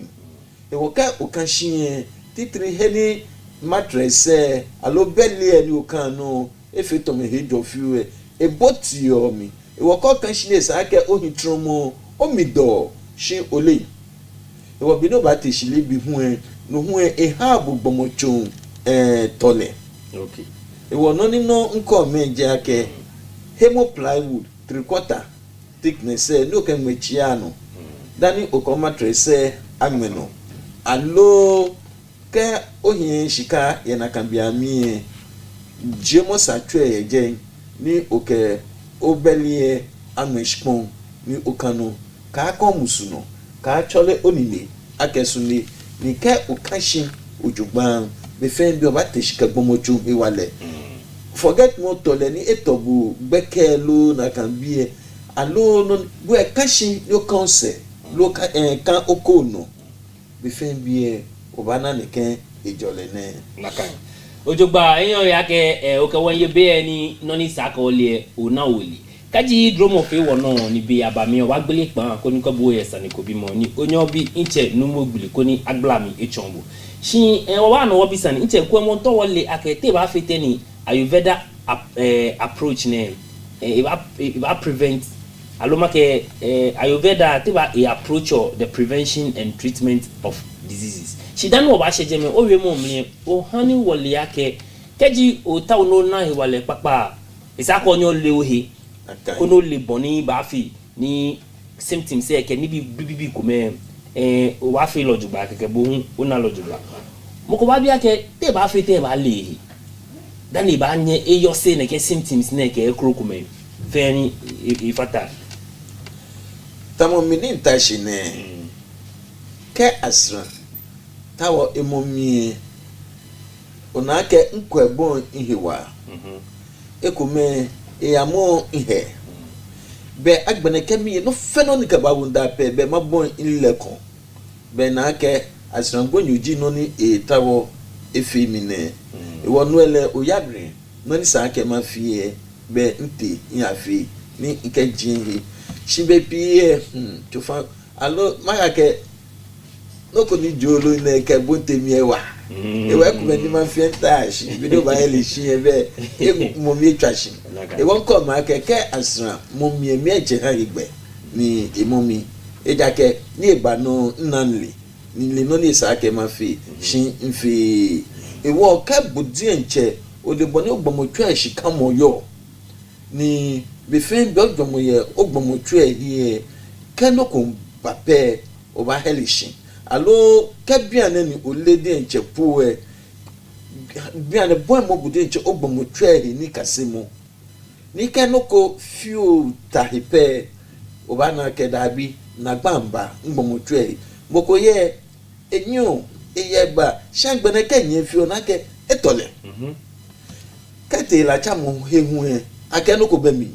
e wo ka okashi e titri heni mattress e alo belle e ni okan no efeto me hejo fiu e boti o mi e wo ka okashi ne sa ke ohitromo omido shi ole e wo bi no ba te shile bi hu e no hu e ha bu gbomocho tole okay e wo no ni no nko meje ake hemo plywood 3/4 thickness no ke mechiano dani okoma trese ameno allo ke ohin shika ye na kan bia mi jemo satwe ye ni oke obelie ameshpon ni okano ka komusuno ka chole onile akesunle ni ke okashi ojugban be fe bi oba teshika gbomoju iwale forget mo tole ni etobu gbekelo na kan bie allo no bu e kashi yo konse lo kan okono be fe bie oba na ne ken ejole ne nakan ojugba eyan ya ke o ke won ye be ni no ni saka ole o na oli kaji dromo fe wo no ni bi abami o wa gbele pan ko ni ko bo yesa ni ko bi mo ni onyo bi inche nu mo gbele ko ni agbala mi echonbo shi wa no wo bi san inche ko mo to wole akete ba fete ni ayurveda approach ne e ba prevent aloma ke ayurveda te ba approach the prevention and treatment of diseases shi dan wo ba sheje me o we mo mle o hani wole yake keji o ta no na he wale papa isako onyo le ohe kono le boni ba fi ni symptoms e ke ni bi ko me o wa fi lojugba keke bo hun o na lojugba mo ko ba bi ake te ba fi te ba le dan le ba nye e yo se ne ke symptoms ne ke kroko me fe ni ifata tamo minin tashi ne ke asra tawo emomi ona ke nkwebon ihiwa ekume eyamo ihe be agbene kemi no feno ni kaba wunda pe be mabon ilekon be na ke asrango nyuji no ni tawo efimi ne e wonu ele oyabre no ni sa ke ma fie be nti yafi ni nke jinhi shibe pie tofa allo maka ke no ko ni jolo ne ke bonte mi ewa e wa ku ni ma fie tashi bi do ba ele shi e be e mo mi twashi e won ko ma ke asra mo mi eje ha igbe ni emomi e jake ni ibanu nnanle ni le no ni sa ke ma fi shin nfi e wo ka budi enche o de boni ogbomotwa ashika moyo ni be fe bi ogbomoye ogbomotwa hie kanoko pape o ba helishin allo kabiane ni olede enche puwe biane boy mo budi enche ogbomotwa hie ni kasemo ni kanoko fiu tahipe obana kedabi na gbamba ngbomotu e boko ye enyo eyegba shangbene kenye fiu na ke etole kete la chamo hehu e akenoko bemi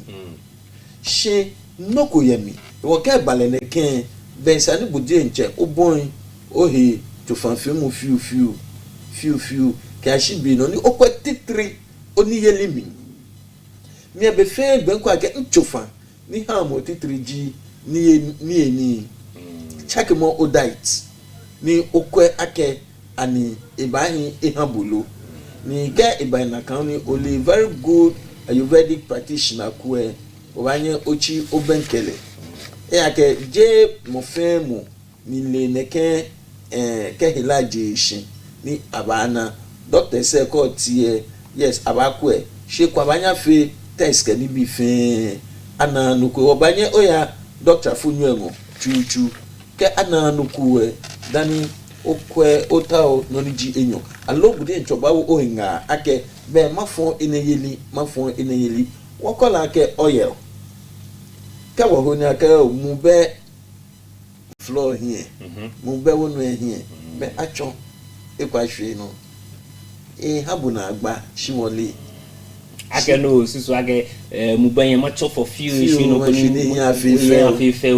she noko yemi wo ke bale ne ken bensani budi enche obon ohi to fanfi mu fiu ke ashibi no ni okwetitri oni yelimi mi be fe gbenko ake nchofa ni ha mo titriji ni eni check mo odite ni okwe ake ani ibahin ihabulu ni ke ibahin na kan ni only very good Ayurvedic practitioner kue obanye ochi obenkele ke je mo fe mu ni le neke ke hilaje shin ni abana doctor say ko tie yes abakwe she kwa banya fe test ke ni bi fe ana nuku obanye oya doctor funyu emo chuchu ke ana nuku dani okwe otao no ni ji enyo alobude nchoba wo ohinga ake be mafon eneyeli wokola ke oil ka wo ho ni ake mu be floor here mu be wonu here be acho ekwa hwe no habu na agba shiwole ake no susu ake mu be yen macho for few issue no ko ni afife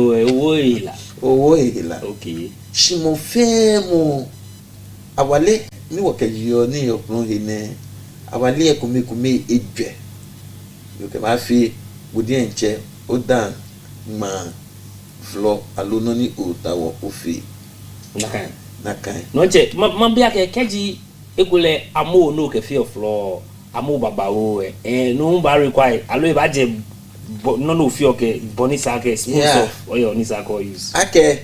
owo ila okay shimo femo awale ni wokayo ni okun hine awale ekumekume ejwe yo ke ma fi bodi enche odan ma floor alono ni otawo ofi nakan no che ma bia ke keji ekule amo no ke fi floor amo babawo no ba require alo e ba je no fi oke bonisa ke sponsor oyo ni sa ko use ake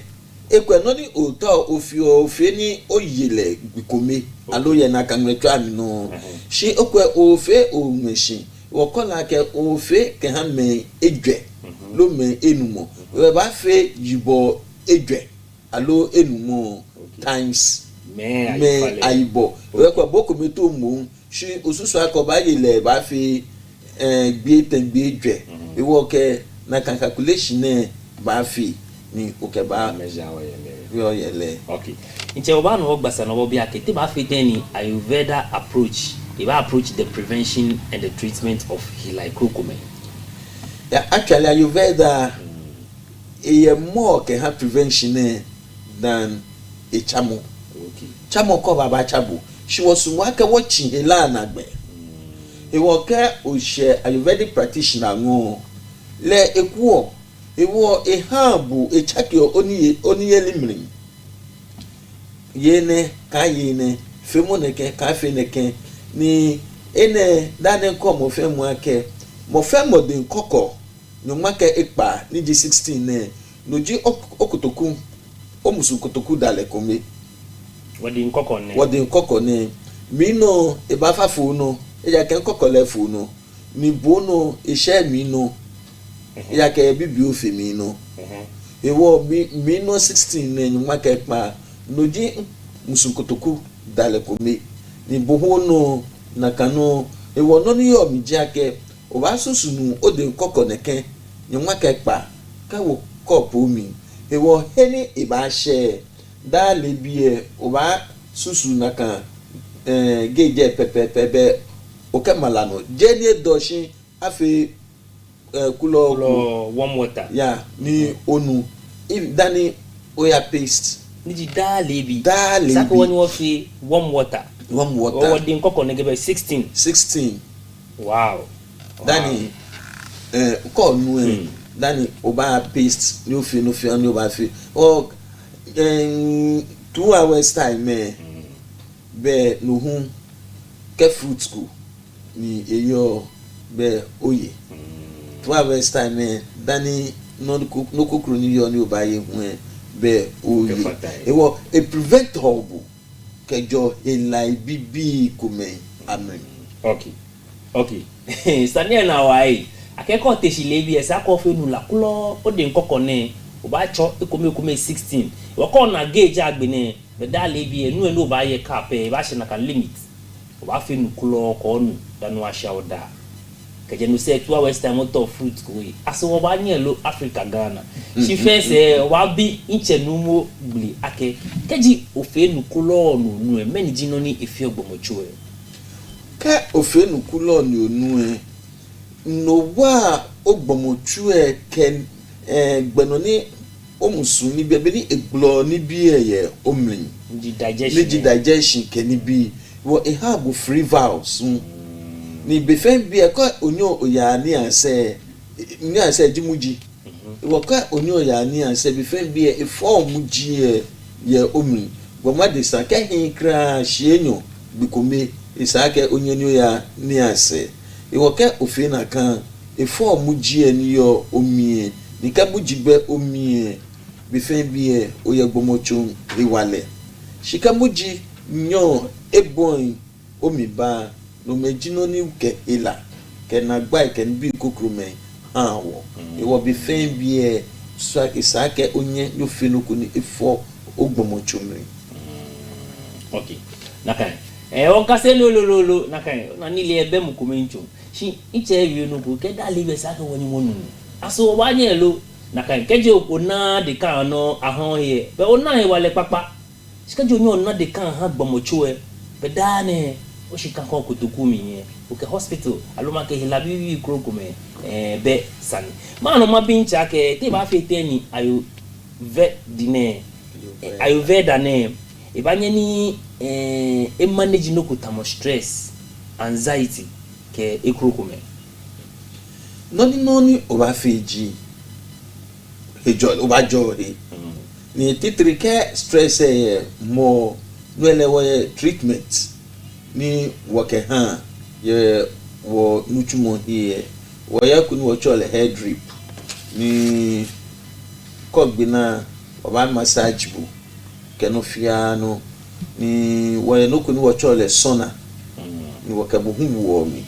ekwe no ni oto ofi ni oyele gbikome alo ye na kan retwa mi no shi okwe ofe o meshi wokola ke ofe ke ha me ejwe lo me enumo we ba fe yibo ejwe alo enumo times me aibo we kwa boko meto mu shi osusu akoba yele ba fe gbe ejwe e wo ke na kan calculation ne ba fe ni okeba measure yele okay nche oba no gbasa no obi akete ba fe den Ayurveda approach approach the prevention and the treatment of helichrocome. Yeah, actually Ayurveda is more can have prevention than a chamo. Okay. Chamo ko baba chabo. She was watching Helana gbe. He was Ayurvedic practitioner ngo le ekuo ewo ehabu echakio oni elimrin. Yene ka yene femoneke ka feneke ni ene dane ko mo fe mu ake mo fe modern koko no make ekpa ni ji 16 ne no ji okotoku omusu kotoku dale kome wodi nkoko ne mi no e ba fa fu no e ja ken koko le fu no ni bo no e she mi no e ja ke bibi o fe mi no e wo mi no 16 ne no make ekpa no ji musu kotoku dale kome ni boho no nakano ewo no ni yo mi jake o ba susunu o de nkoko neken ni nwaka pa ka wo cup mi ewo heni e ba she da le bie o ba susu nakan geje pepe o ke malano je ni doshin afi kulo warm water ya ni onu if dani oya paste ni ji da lebi sako woni wo fi warm water o din koko ne gebe 16 wow dani ko nu dani oba paste ni o fi ni oba fi o 2 hours time be no hu ke fruit school ni eyo be oye 2 hours time dani no kokro ni yo ni oba ye hu be oye ewo a preventable kejo elai bibi kume amen okay sania na wai akeko tesile bi esa ko fe nu la kulo o de nkoko ne o ba cho ekome 16 wo ko na gauge agbene be da le bi enu enu ba ye cap e ba she na kan limit o ba fe nu kulo ko nu da nu asha oda keje nu se 2 hours time to fruit ko yi aso wo ba nye lo Africa Ghana she face wa bi inche nu mo gbli ake keji o fe nu kulo nu e meni ji no ni efi ogbomochu e ka o fe nu kulo ni onu e no wa ogbomochu e ken gbeno ni omusu ni bebe ni eglo ni bi eye omlin di digestion ken ni bi wo e have free vowels ni befen bi e ko onyo oya ni anse jimuji wo ko onyo oya ni anse befen bi e form ji ye omlin goma de sa ke hin kra hyenyo bikome isake onyenyo ya ni ase iwo ke ofe na kan efo muji eni yo omie ni ka bujibe omie bifen bie oye gbomochum riwale shika muji nyo ebon omiba no mejino ni ke ila ke na gba ke bi kokrume wo iwo bifen bie so isake onye yo fenuku ni efo ogbomochumri. Okay. Nakai. Onkase lo nakai. Na nile ebe mu kumencho. Shi iche wi no ko ke da libe saka woni monu. Aso wa nye lo nakai. Keje ona de kan no ahon ye. Be ona he wale papa. Shika jo nyo ona de kan ha gbomocho e. Be da ne o shika ko kutuku mi ye. O ke hospital aloma ke hilabi wi kroko me be sani. Ma no ma bincha ke te ba fe teni ayo ve dine. Ayo ve da ne ibanye ni manage no kutamo stress anxiety ke ekrokome noni oba feji ejo oba joy ni titri ke stress mo nwele wo treatment ni woke han ye wo nuchumo here wo ya kunu wo chole head drip ni kogbina oba massage bu kenofiano ni wo no kunu wo chole sona ni wo ka bu hu wo mi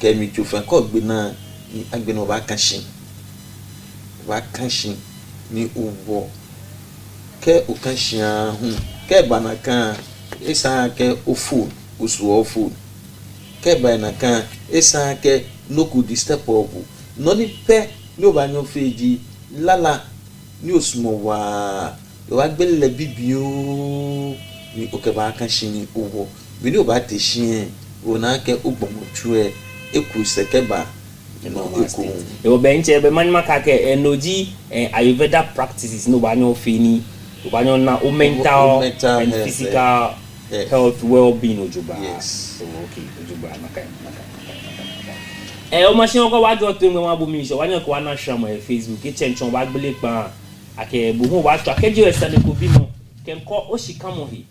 ke mi chufa kogbina ni agbena oba kashin ni uwo ke ukashia hu ke banaka isa ke ofu usu ofu ke banaka isa ke noku disturb obu no ni pe ni oba nyo feji lala ni osmo wa yo agbele bibio ni okeba kashin ni uwo bi ni oba te shin ona ke ogbomochu eku sekeba yo benche be man makake enoji ayurveda practices no banyo fini no banyo na mental and physical health well-being ojuba. Yes. Okay, ojuba makaya. O machine ko wa jo to nwe wa bu mi so wa nyan ko wa na share mo Facebook e chenchon wa gbele pa ake bu hu wa to akeje esale ko bi mo kem ko o shika mo hi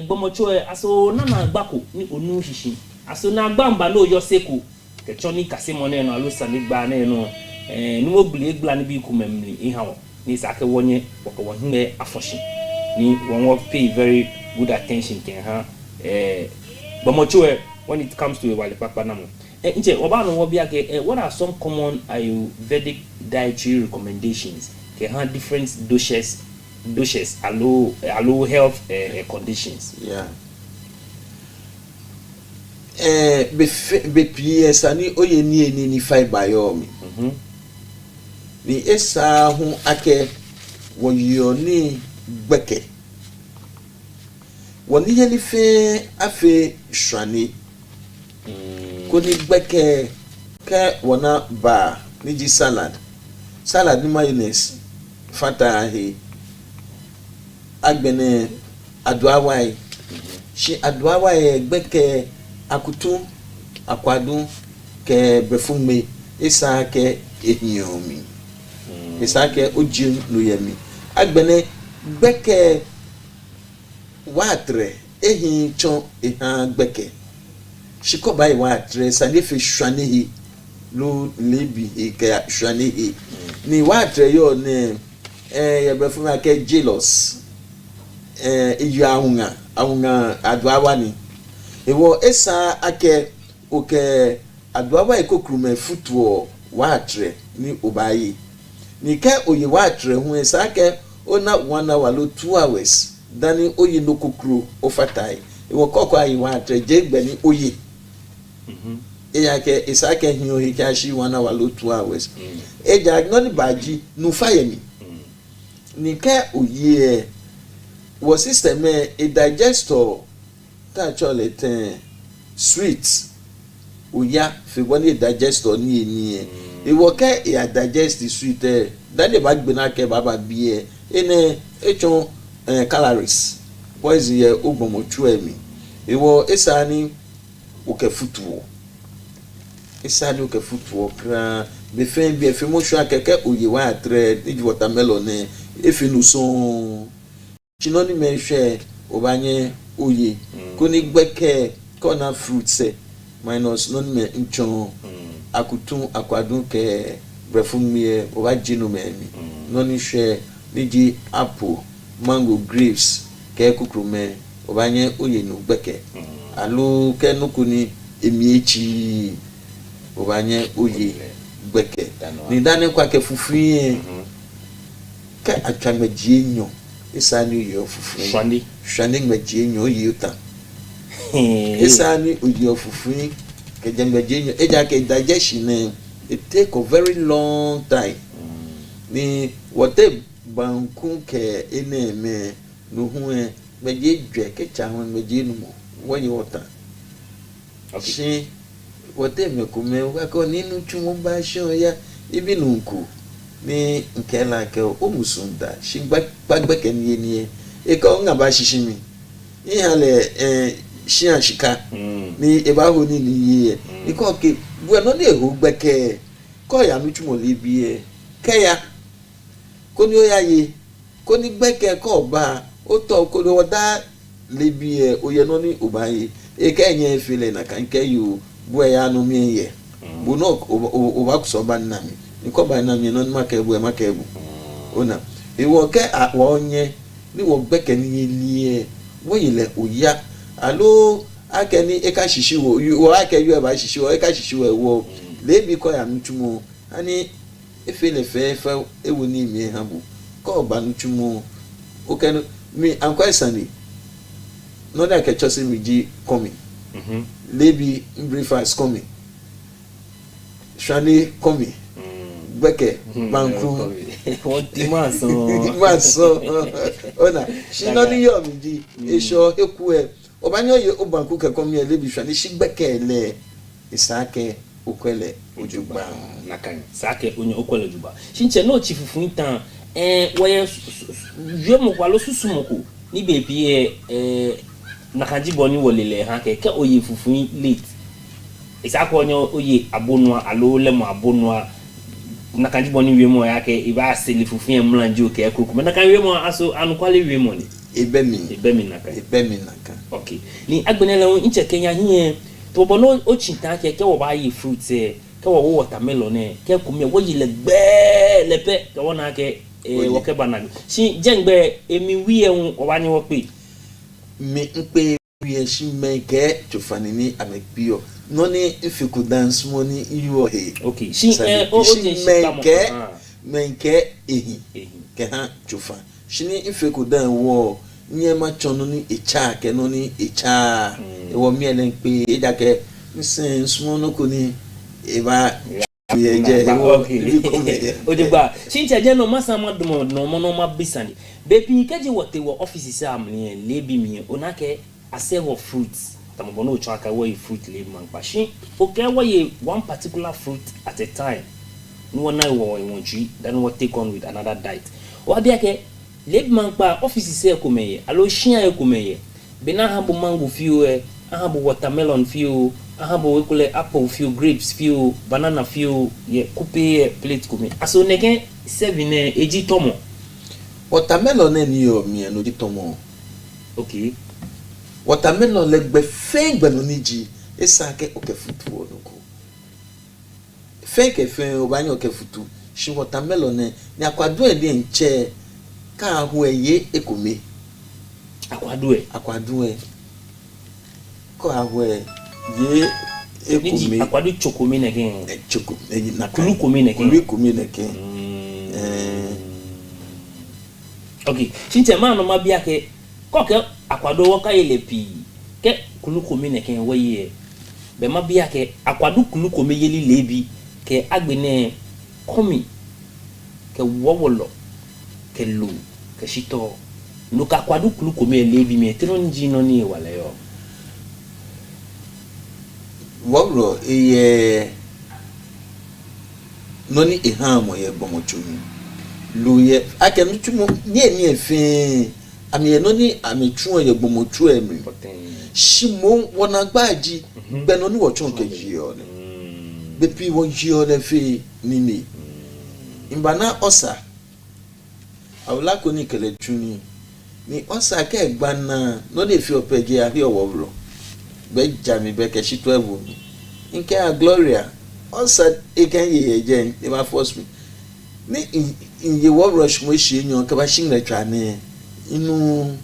gbomocho aso na gbako ni onu hishin aso na gbamba no yo seko ke choni kase mo na no alusa ni gba na no ni mo gbele gba ni bi ku memli ihawo ni sake wonye woko wonhe afoshin ni won pay very good attention ken ha gbomocho when it comes to wale papa na mo nche oba no wo bia ke what are some common Ayurvedic dietary recommendations ke ha different doshes allow health conditions. Yeah. Be piesa ni oye ni fiber yo mi. Ni esa hu ake wo yo ni gbeke. Woni ye ni fe afe shwani. Ko ni gbeke ke wona ba ni ji salad ni mayonnaise fata he agbene aduawai shi aduawai gbeke akutu akwadu ke befume isa ke ehiomi isa ke ojin no yemi agbene gbeke watre ehin chon ehan gbeke shiko bai watre sane fe shwane hi lo lebi e ke shwane hi ni watre yo ne ya befume ke jealous eju ahunga aduawa ni ewo esa ake oke aduawa ikokrume futuo watre ni obayi ni ke oye watre hu esa ake ona 1 hour lo 2 hours dani oye no kokru ofatai ewo kokko ayi watre jegbe ni oye eya ke esa ake hin ohi ka shi 1 hour lo 2 hours eja no ni baji nu fayemi ni ke oye wo system e digestor ta chole ten sweet oya fi woni digestor ni eni e wo ke e digest the sweet dade ba gbena ke baba bi ene echon calories poison ye ogbomochu emi e wo esani oke futuo kra be fen bi e fi mo shu akeke oye wa atre ni watermelon e fi nu son chinoni me hwe obanye oye koni gbeke kona fruit se minus non me nchon akutun akwadun ke brefun mi oba jinu me mi non hwe niji apple mango grapes ke kukuru me obanye oye no gbeke alo ke nukuni emiechi obanye oye gbeke ni dane kwa ke fufuye ke atwamagye nyo isani yo fufuye shwani ngmagye nyo yuta isani oye fufuye ke jangmagye nyo eja ke digestion it take a very long time ni wote banku ke eneme no hu magye dwe ke cha ho magye no mo when you water okay wote me kume wako ninu chumo ba sho ya ibi nunku ni nkela ke o musunda shigba gbagbe ke ni e ko nga ba shishimi ihale shi ashika ni e ba ho ni ye ni ko ke bu no ni ehu gbeke ko ya nu chumo libi e ke ya ko ni o ya ye ko ni gbeke ko ba o to ko do da libi e o ye no ni obaye e ka enye fele na kan ke you bu ya no mi ye bu no o ba kuso ba na mi nko ba na mi no maka ebu ona e wo ke wo onye ni wo gbeke ni lie wo ile oya alo akeni e ka shishi wo ake yu e ba shishi wo e ka shishi wo le bi ko ya ntumo ani e fele fe ewu ni mi ha bu ko ba ntumo o ke mi anko isani no da ke chose mi ji coming lebi breakfast coming shani coming gbeke banku won ti ma so ona shi no ni yo mi ji eso eku e obanyo ye o banku ke coming lebi shani shi gbeke le isake okwele ojugba nakan sake onye okwele ojugba shinche no chifufun tan wo ye je mo kwa lo susumoko ni bebi nakanji boni wolele ha ke oye fufun late isako onyo oye abonua alo lemo abonua nakanji boni wiemo ya ke iba sele fufun emlanjo ke ekruku nakan wiemo aso anukwale wiemo ni ebemi naka okay ni agbenele won nche kenya hie to bono o chinta ke wo ba yi fruit ke wo watermelon ke kumye wo yi legbe lepe ke wona ke wo ke banana si jengbe emi wiye won o ba ni wo pe mi npe wie shi meke tofanini amekpio noni ifiku dance money iyo he okay shi o meke ehi ke ha tofa shini ifiku dan wo nyema chono ni echa ke noni echa e wo mi ele npe eja ke nsin sumono ko ni eba yeje o de gba chincha je no masama dum no mo no ma bisani bepi kaje wote wo office sa amne lebi mi onake asave of fruits tamobono o chaka wo fruit lebi man pashi okay wo ye one particular fruit at a time no na wo wonchi then what take on with another diet o bia ke lebi man pa office se ko meye alo hia e ko meye bena ha bo mango fiu aha bo watermelon fiu aha bo kule apple fiu grapes fiu banana fiu ye coupe plate ko me aso neke 7 eji tomo watermelon ni yo mi eno di tomo okay watermelon legbe fengbe no niji esake okefutu onoko fake fe obanyo okefutu shi watermelon ni akwadu e nche ka hu eye ekome akwadu e ko ahu e ye ekome akwadu chokome neke choko na kulukome neke okay chinche ma no ma bia ke koke akwado woka ile pi ke kulukome neke weye be ma bia ke akwado kulukome yeli lebi ke agbene komi ke wowolo ke lu ke shito no ka akwado kulukome lebi me tino nji no ni wala yo wowlo iye noni ihamo ye bomochumi luye akenu chumo ni efe ami noni ami chuo ye bomochu emi shimo wona gbaji gbeno ni wo chon keji o ni bepi wo ji o le fe nini imbana osa awla ko ni kele chuni ni osa ke gbana no dey fi opeje ahi owobro be jami be ke shitu ewu nke a Gloria osa eken ye jen e ma force me ni in ye wo rush mo shi enyo ka ba shin retwa ne inu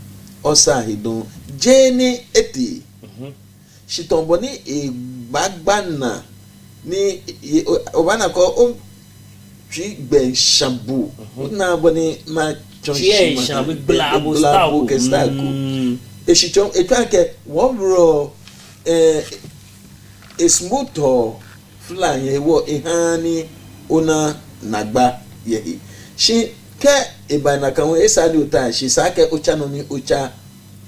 osa hidon jeni eti shitombo ni igbagbana ni obana ko o twi gbe shabu na bo ni ma chie shabu blabo style e shitom e twa ke wo bro esmoto fly ye wo ehani ona nagba ye shi ke ibana kan we esadi uta shi sake ucha no ni ucha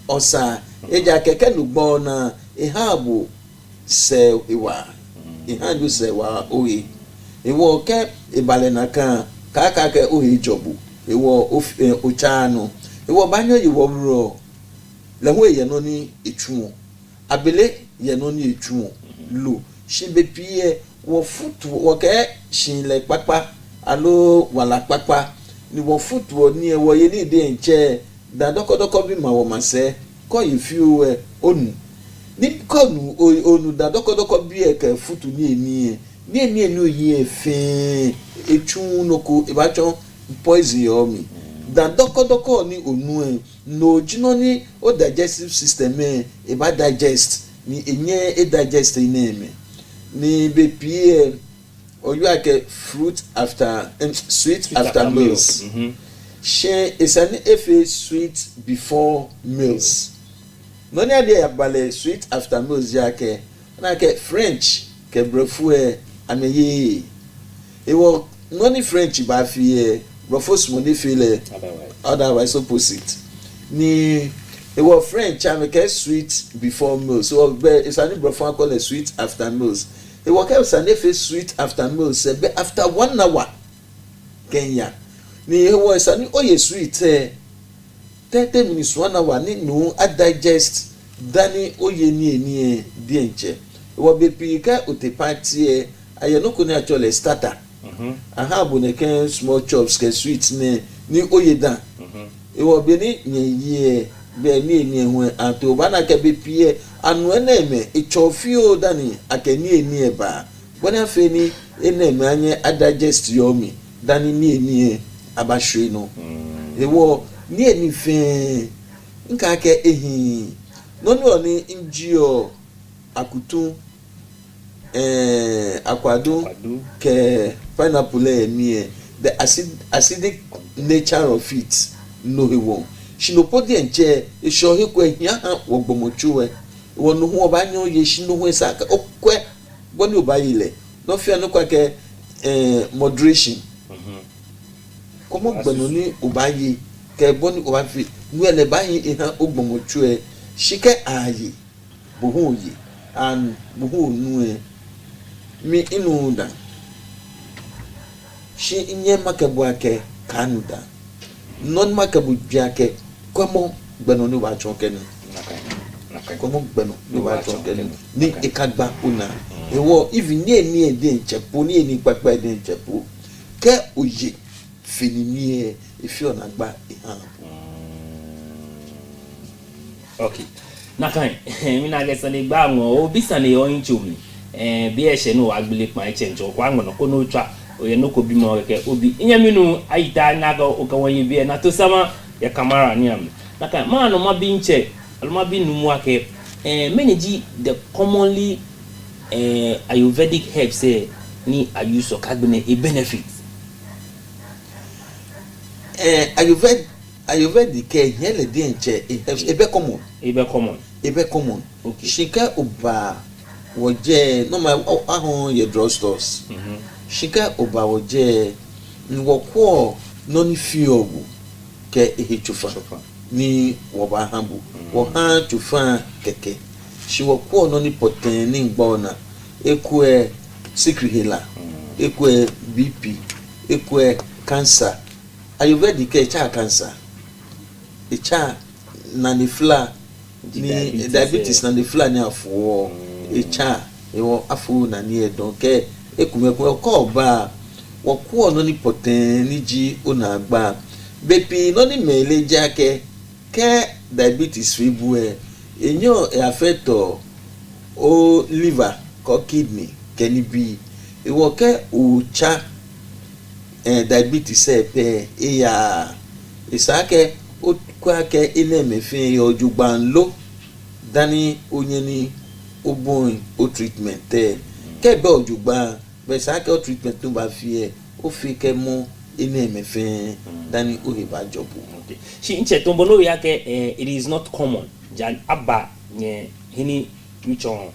osa eja keke lugbo na ihabu se iwa ihandu se wa oyi iwo ke ibale na kan ka ke oyi jobu iwo ucha no iwo banyo iwo bro lehu ye no ni etuo abele ye no ni etuo lo shi be pie wo futu wo ke shin le papa alo wala papa ni wo futu wo ni e wo ye ni de nche da dokodoko bi ma wo mase ko ifiu onu ni ko nu onu da dokodoko bi e ka futu ni eni oyi efe etun noko e ba chon poison yo mi da dokodoko ni onu no jino ni o digestive system e ba digest ni enye e digest ni ni be pie oyu ake fruit after sweet after meals she is an efe sweet before meals no ni ade abale sweet after meals yake na ke French ke brefu ameye ewo no ni French ba fi brofos mo ni feel otherwise opposite ni ewo French ameke sweet before meals so be is an brefu call sweet after meals ewo ke is an efe sweet after meals be after 1 hour Kenya ni ewo is an oye sweet 30 minutes 1 hour ni no a digest dani oye ni eni die nche ewo be pika utepati aye no ko ni actually starter aha bu ne ken small chops ke sweet ni oye dan ewo be ni ye be ni eni ehun anto ba na ke be pie anu eneme echofio dani akeni eni eba bona fe ni eneme anye a digest yomi dani ni eni abashwe no ewo ni eni fe nka ke ehin no ni oni njio akutu akwado ke pineapple emi the acidic nature of it no he won shinopodi enche esho hekwe hia wo gbomochuwe wo no ho ba nyo ye shino ho saka okwe boni obayile no fia no kwa ke moderation komo gbenu ni obayi ke boni obafi nu ele bayi ihan ogbomochuwe shike ayi bohu yi and bohu nu mi inuda shi inye makabu ake kanuda non makabu biake komo gbenu ni wa chonken komo gbenu ni wa chonken ni ikagba una ewo even ni ede nchepo ni eni papa ede nchepo ke oye finini ifi ona gba ihan okay nakan mi na gesa ni gba won obi sane oyin chomi bi ehye no agbele pan eche njo kwa ngono ko no twa oye no ko bi mo ke obi inyaminu aita naga o ka won bi na to sama ya kamera ni am nakan ma no ma bi nche alma bi nu mu ake manage the commonly ayurvedic herbs ni ayuso kagbene a benefit ayurvedic ke hele de nche ebe common okay shika uba woje no ma ahun ye drugstores shika uba woje nwokwo no ni fiogu ke ehichufa ni woba hambu wo ha chufa keke shi wokwo no ni poten ni gbona ekwe sikrihela ekwe bp ekwe cancer ayurvedic ke cha cancer echa na ni fla ni diabetes na the fly afọ echa ewo afọ na ni edon ke ekumekun ko ba wo ku ono ni poten ni ji ona gba bepi no ni mele jake ke diabetes fi bu enyo e affect o liver ko kidney keni bi iwo ke o cha diabetes pe ya isake o kwa ke ine mefe yo jugban lo dani onye ni ogbon o treatment ke be ojugban be sake o treatment to ba fi o fi ke mu ine mefe dani o he ba job. Okay, shi nche tombono yake it is not common jan aba nye hini wicho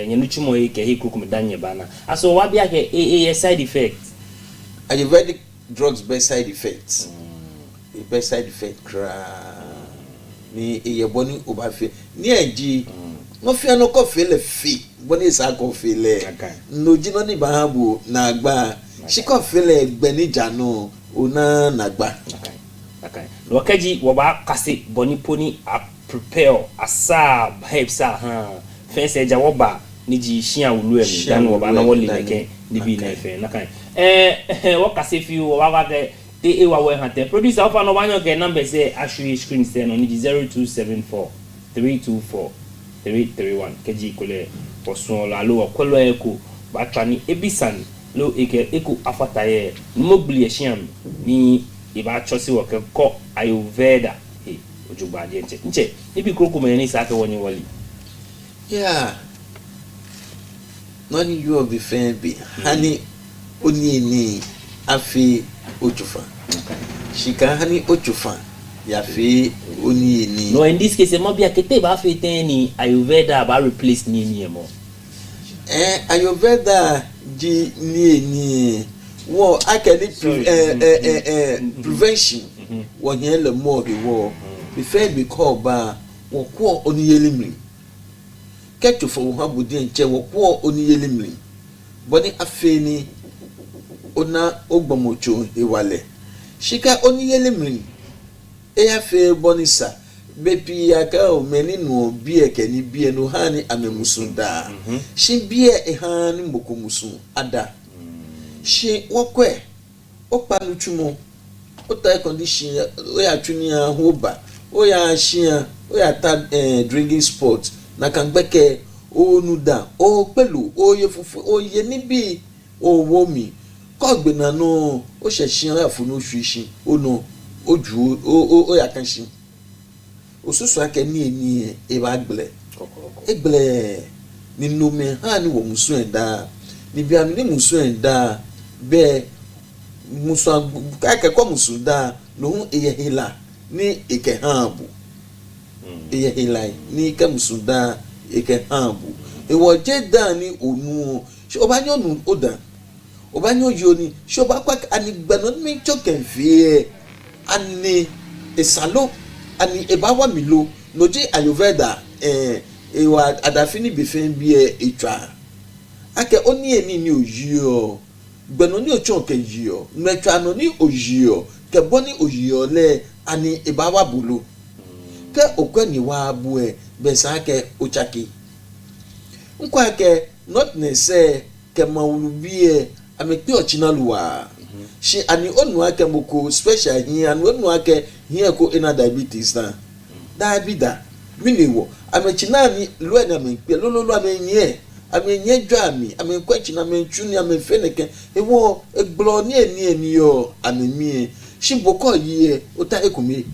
nye nuchumo yake he kuku medanye bana aso wabi yake a side effect ayurvedic drugs best side effects best side effect kra ni eyeboni obafe ni eji no fi no ko fele fi boni sa ko fele no jino ni bahabu na agba shi ko fele egbe ni jano ona na agba. Okay. Wakaji waba kase boni poni a prepare asa helps fence eja woba ni ji hia wulu emi dan woba na wole meke ni bi na fe na kan wakase fi woba ga te ewa we hante producer of no wanyo ke number say actually screen say no ni 0274 324 331 keji kole posun la lo kwelo eko ba trani ebisan lo eko afataye mobile ehia ni iba chosi wo ke ko ayurveda ojugba je nche ibi kroko me ni sa ke woni wali nani you of the fan be hani oni ni afi ojufa shika hani ojufa ya fi oni ni no in this case mo bia kete ba fi ten ni ayurveda ba replace ni mo ayurveda ji ni wo akeni prevention wo yen le mo bi wo be fair be call ba wo ko oni yelimri ketu fo ha budi enche wo ko oni yelimri boni afeni ona ogbomocho ewale shika oni yelimri afe bonisa bepi aka o meninu bi ekeni bi no hani amemusunda shi bi hani mokomusu ada shi wokwe opanu chumo ota condition o ya tuni ahoba o ya shia o ya ta drinking sport na kan gbeke o nuda o pelu o ye fufu o ye nibi o womi ko gbena no o sheshin afunu hwishi o no oju o ya kan shi osusu ake ni e ba gble egle ni nome ha ni wo musu enda ni bia ni musu enda be musu ake ko musu da no eye hila ni eke hambu eye hila ni ke musu da eke hambu e wo je da ni onu so ba nyo nu odan oba nyo yo ni so ba kwa ani gbano mi choken fi ani esalo ani ebawa milo noje ayurveda ewa adafini befen bi etwa ake oni eni ni ojiyo gbeno ni ocho ke jiyo metwa no ni ojiyo ke boni ojiyo le ani ebawa bulu ke okwani wa bu besa ke ochaki nkwa ke not ne se ke mawulu bi amepe ochinaluwa shi ani onu ake moko special here and onu ake here ko ina diabetes na diabida miniwo amechina ni lo na me pe lo amenye dwa mi amenkwachi na menchuni amenfeneke ewo egblo ni eni yo amemie shi boko yie ota ekumi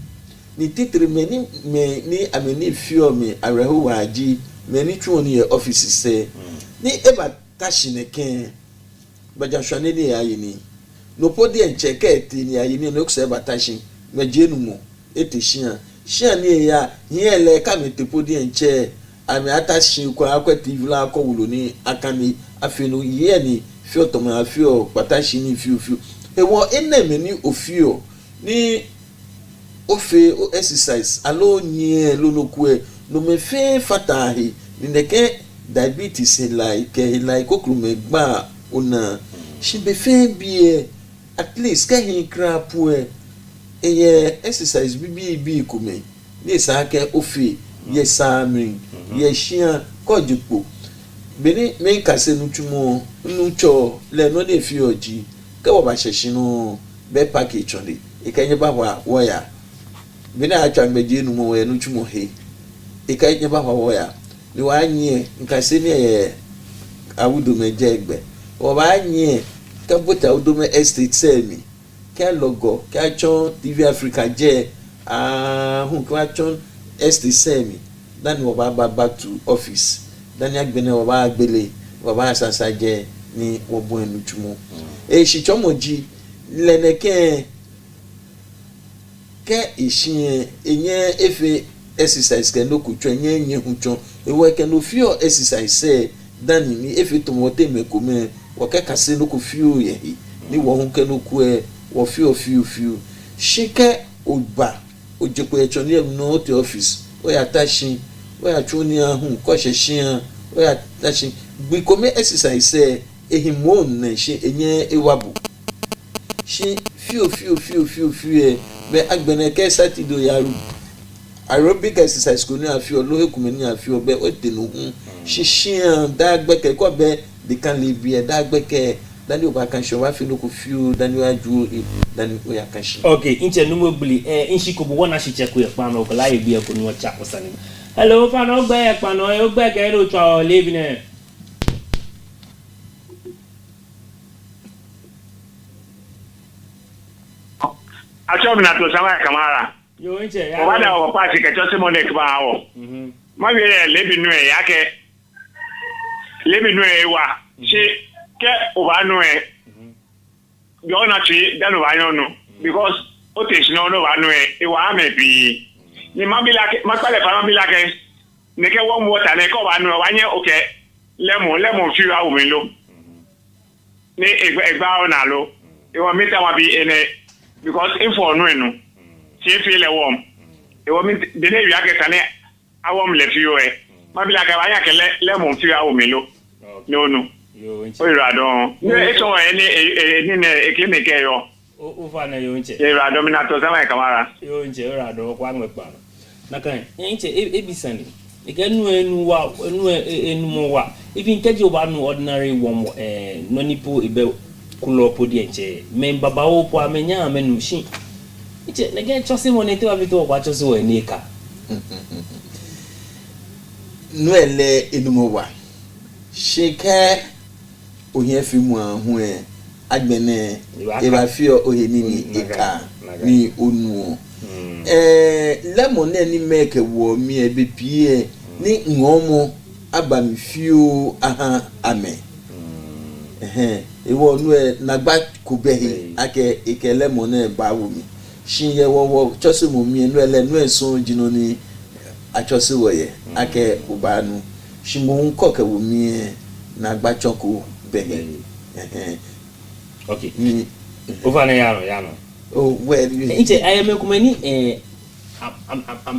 ni titre me ni ameni fio mi arehu waji me ni twoni office se ni eba tashineke baja shwane ni ayi ni no podi encheke eti ni ayi ni no kse batashi mejenu mu etishia shia ni ya hiele kame te podi enche ame atashi kwa akweti vula akowulo ni akani afinu ye ni fio to ma fio batashi ni fio ewo eneme ni ofio ni ofe o exercise alo nye lonokwe no me fe fatahi ni neke diabetes like kokrume gba ona she be fe bi at least ka hin krapu exercise bi kume ni sa ke ofe ye sami ye shia kojupo beni men kase nutumo nucho le no de fi oji ke wo ba sheshinu be package onde ikenye ba wa ya bina atwa mbeje no mo we no twumo he e kai nyeba ho ya ni wa nye nka se ne awudo meje egbe o ba nye ka bota awudo me estate semi ka logo ka chon TV Africa je hu ka chon estate semi dan wo ba back to office dan agbene wo ba agbele wo ba asasa je ni wo bo enu twumo e shi chomoji leneke ke ishie enye efe exercise ke no kutwa nye huncho e we ke no fio exercise say dani ni efe to mote me kome wo ke kase no ku fio ye ni wo hun ke no ku e wo fio shike oba ojepo e choni no to office o ya tashi o ya choni ahun ko sheshian o ya tashi gbi kome exercise say ehimon na she enye ewabu she fio be agbene ke satido yaru aerobic exercise ko ni afio lo hekume ni afio be o de no hu shishian da gbeke ko be de kan le bi e da gbeke dani o ba kan show wa fi no ko fio dani wa ju dani o ya kan shi okay inche no mo bli inshi ko bo na shi check we pa no ko la e bi e ko ni o cha ko sani hello fa no gbe e pa no e o gbe ke ro twa o le bi ne acho bina to sama kamara yo inche ya o bada o pa ti ke to se mo ne ba hawo ma bi le bi nu e yake le bi nu e wa se ke o ba nu e yo na ti da no ba yo no because o te no no ba nu e wa me bi ni ma bi la ke ma pale pa ma bi la ke ne ke wo mo ta ne ko ba nu wa nye o ke lemon fi wa o mi lo ni egba o na lo e wa mi ta wa bi ene because info no she feel a warm e wo mi de ne wi ake tane awom le fi o e ma bi la ka ba ya ke lemon fi awo mi lo no yo inche o ira don ne e so ni ne e clinic e yo o fa na yo inche e ira don mi na to sama kamara yo inche ira don kwa ngwe pa na kan inche e bisani e ga enu wa enu mo wa even keji o ba no ordinary warm no nipo e be kulo podi enche member ba wo po amenya amenu shin iche na gen chose monete wa bito wa chose wo enika no ele enumo wa shike ohia fi mu ahu e agbene e ba fi ohe ni eka ni onu lemon ni make wo mi e be pie ni ngomo aba mi fio aha ame ewo nu e nagba kubehi ake ikele mo na ba wo mi shin ye wo chose mo mi nu ele nu enso jino ni achose wo ye ake ubanu shin mo nko ke wo mi nagba choko behi okay over na yano oh where you inche ayeme kumani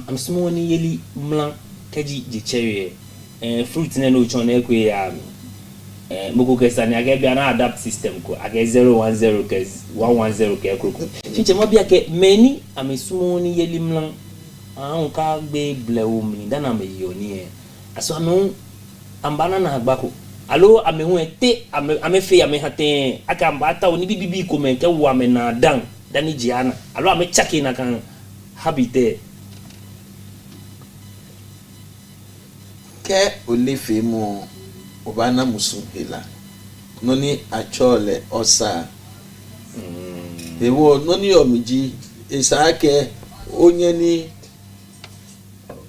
I'm small ni yeli mlan keji je cherry fruit na no chon na ekwe ya moko kesa ni age bia na adapt system ko age 010 ke 110 ke ekro chiche mo bia ke meni amesumo ni yeli mlan an ka gbe blewo mi dana me yoni aso anu ambana na agbako alo amehu ete amefe amehate aka mbata oni bibi ko men ke wo amena dan dani jiana alo ame chake na kan habite ke olefe mo obana musu hela noni achole osa ewo noni omiji esake onye ni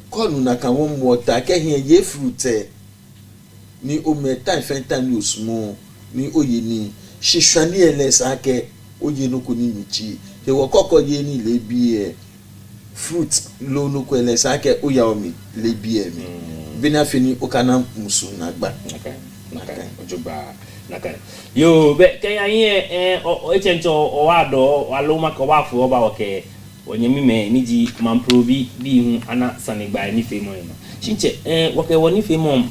konu na kan won water ke hie ye fruit ni ometa fenta ni osmo ni oye ni shishwani ele sake oye no ko ni michi ewo kokko ye ni le bi fruit lo no ko ele sake oya omi le bi mi bina fini okana musu na gba okay ojuba naka yo be ke ayin o echencho o wado aloma ko wa fu oba oke onyemi me niji mamprobi bi hu ana sanigba ni fe mo no chinche woke woni fe mo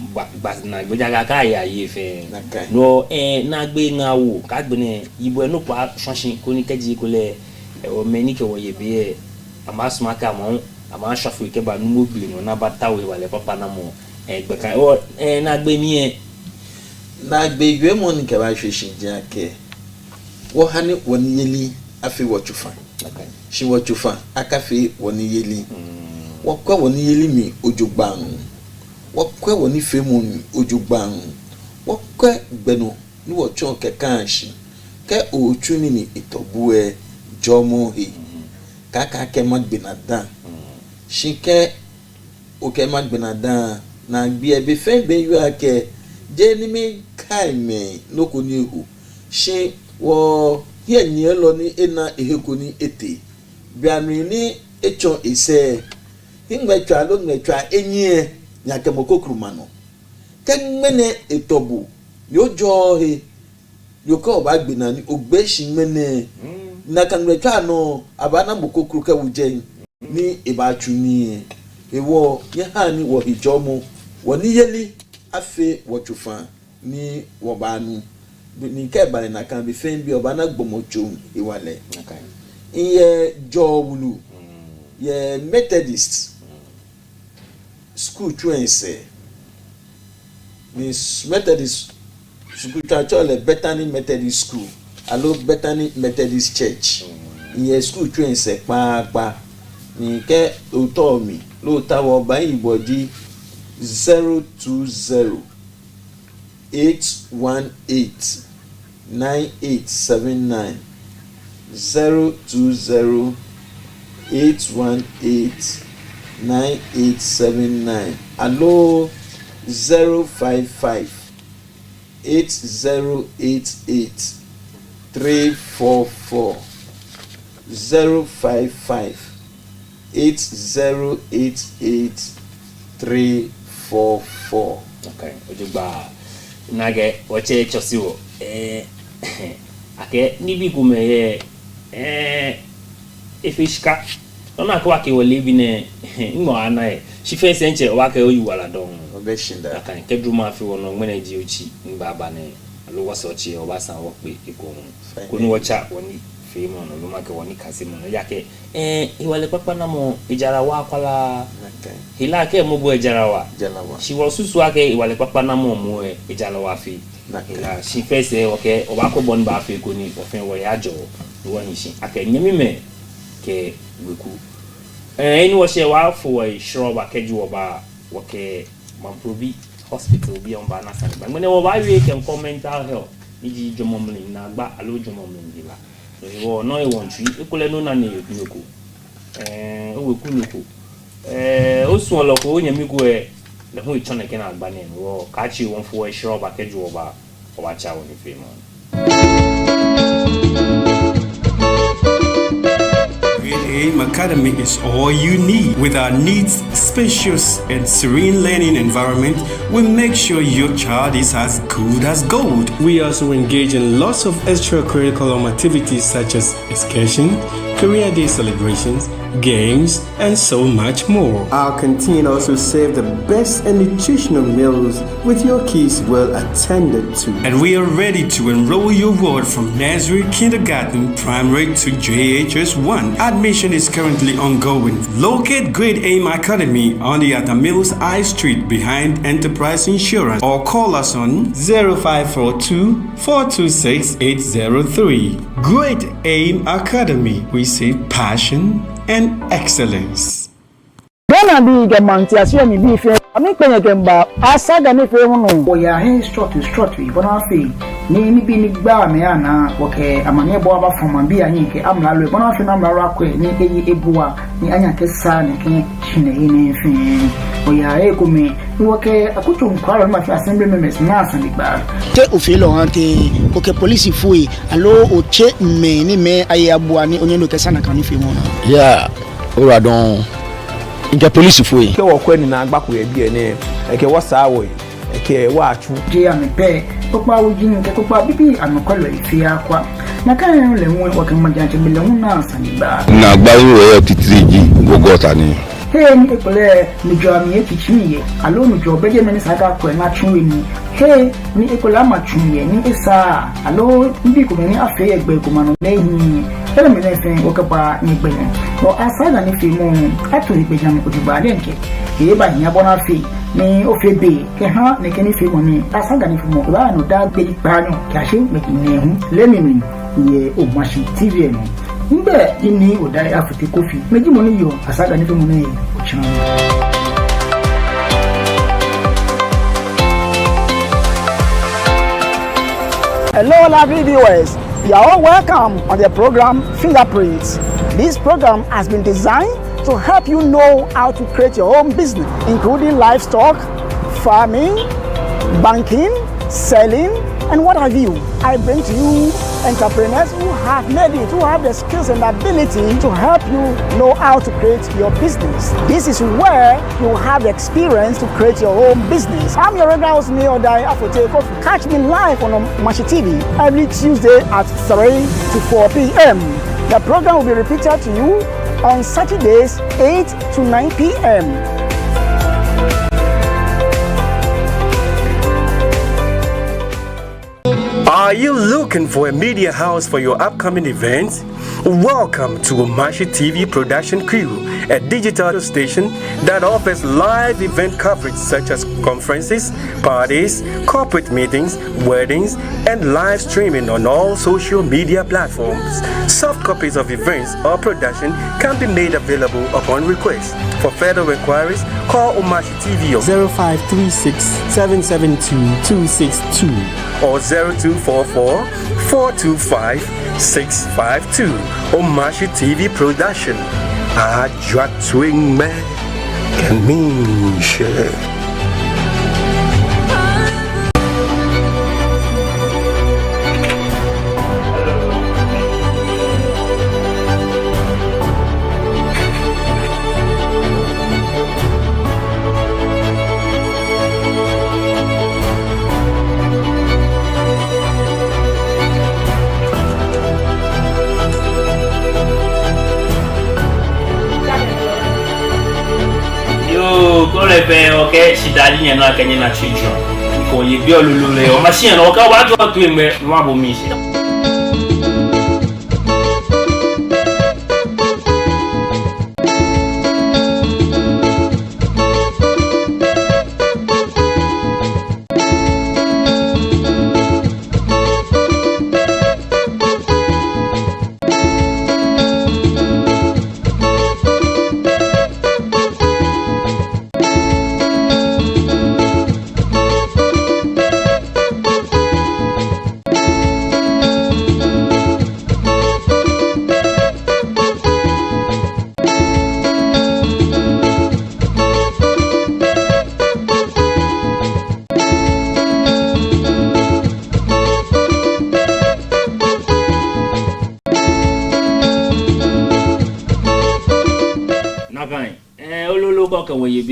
ba na gbejaga ka ya ye fe no na gbe ngawo ka gbe ne yibo enu pa swanshin ko ni keji ko le o meni ke wo ye be amasuma ka mo ama shafu ke ba nu mobile no na batawe wale papa na mo egbe kan o na gbe mi na gbe ywe mo ni ke ba hwehwe jake wo hani woni yeli afi wo chufa shi wo chufa akafe woni yeli wo kwa woni yeli mi ojugban wo kwa woni femu mi ojugban wo kwa gbenu ni wo chon ke kanshi ke ochuni ni itobue jomo hi kaka ke magbenadan shike o ke magbenadan na gbi ebe fe be yu ake je ni mi kai me loko ni hu she wo ye ni lo ni ena eheko ni ete bianu ni echo ise ngmetwa lo ngmetwa enyi nya ke mokokru no ke mene etobu yo jo he yo ko ba gbina ni ogbe shi mene na kan ngmetwa no abana mokokru ka wuje ni ibachu ni ewo ye ha ni wo hijomo woni yeli afe wotufa ni wobanu ni ke bare na kan bi fen bi obana gbomocho iwale iye jowulu ye Methodist school twense ni Methodist school chole Bethany Methodist school alo Bethany Methodist church iye school twense pa ni ke oto mi lo tawo ba ibodi 020 818 9879 020 818 9879 allo 055 8088 344 055 8088 344. Okay, ojugba nage wache chosiwo ake nibi kumeye efishka ona ko wake wole bi ne ngo anae shi fe senche wake oyiwala don obeshinda akan kedruma afi wono ngene ji ochi ngba ne alo wasochi obasan wo pe iko ko ni wacha woni fe mo no lo make woni kasimo no yake iwale papa na mo ijara wa kwala hila ke mo bo ijara wa shi wo susu ake iwale papa na mo ijara wa fi hila shi fe se okay obako bon ba fi ko ni ofen wo ya jo wo ni shi ake nyemi me ke weku eni wo she wa fo shroba keju oba wo ke Mamprobi hospital bi on ba na san ba ngene wo ba wi ke mental health iji jomomli na gba alo jomomli dila so wo no e won twi ikule no na ne yoku o weku nuku o sun lo ko nyami ko le hu ichone ke na gba ne wo ka chi won fo shroba keju oba o ba cha woni fe mo. AIM Academy is all you need. With our neat, spacious, and serene learning environment, we make sure your child is as good as gold. We also engage in lots of extracurricular activities such as excursion, career day celebrations, games, and so much more. Our canteen also serves the best and nutritional meals with your kids well attended to. And we are ready to enroll your ward from nursery, kindergarten, primary to JHS 1. Admission is currently ongoing. Locate Great AIM Academy on the Atamills High Street behind Enterprise Insurance or call us on 0542 426 803. Great AIM Academy. We say passion and excellence. Gana bi ga manti aso mi bi fe ami penye kemba asaga ne fe hono o ya he structure bona fe ni bi ni gba me ana woke amane bo aba foma bi anyi ke amla lo bona fe na amla akwe ni eyi ebua ni anya kesa ni ke chine ni fe o ya e ko mi woke akutu nkwaro ma fi assembly members na asan gba te o fe lo ante woke police fui alo o che me ni me ayi abua ni onye no kesa na kan fi mo na ya ora don inja police fui ke wo kwani na agbako ya bi ene ke wo sa wo ke wo achu je ami pe popa wujin ke popa bibi anokolo ifi akwa na kan le won wo kan majanche bele won na sanba na gba yo titriji gogota ni he ni ekole ni jo ami ekichimiye alo ni jo beje meni saga ko na chunwe ni he ni ekola ma chunye ni esa alo mbi ko ni afe egbe ko manu lehin ele me lefen o kapa ni gbe o asaga ni fi mo ato ni gbe jam ko ju ba denke e ba nya bona fi ni o fe be ke ha ni ke ni fi mo ni asaga ni fi mo ba no da gbe pa no ka se me ni hu le mi ye o ma shi tv no Mbe ini odai afute kofi. Meji money yo asaga nipe money ochana. Hello, lovely viewers. You are all welcome on the program Fingerprints. This program has been designed to help you know how to create your own business, including livestock, farming, banking, selling, and what have you. I bring to you entrepreneurs who have made it, who have the skills and ability to help you know how to create your business. This is where you have the experience to create your own business. I'm your regular host, Neo Dai Afote Kofi. Catch me live on Mashi TV every Tuesday at 3 to 4 p.m. The program will be repeated to you on Saturdays 8 to 9 p.m. Are you looking for a media house for your upcoming events? Welcome to Omashi TV production crew, a digital station that offers live event coverage such as conferences, parties, corporate meetings, weddings, and live streaming on all social media platforms. Soft copies of events or production can be made available upon request. For further inquiries, call Omashi TV on 0536 772 262 or 0244 425 652. Omashi TV production. Ajwa twing me can mean share. Okay, she died in a Kenyan children. For you, your Lulu, or machine, or what to him, Rabu Mishi.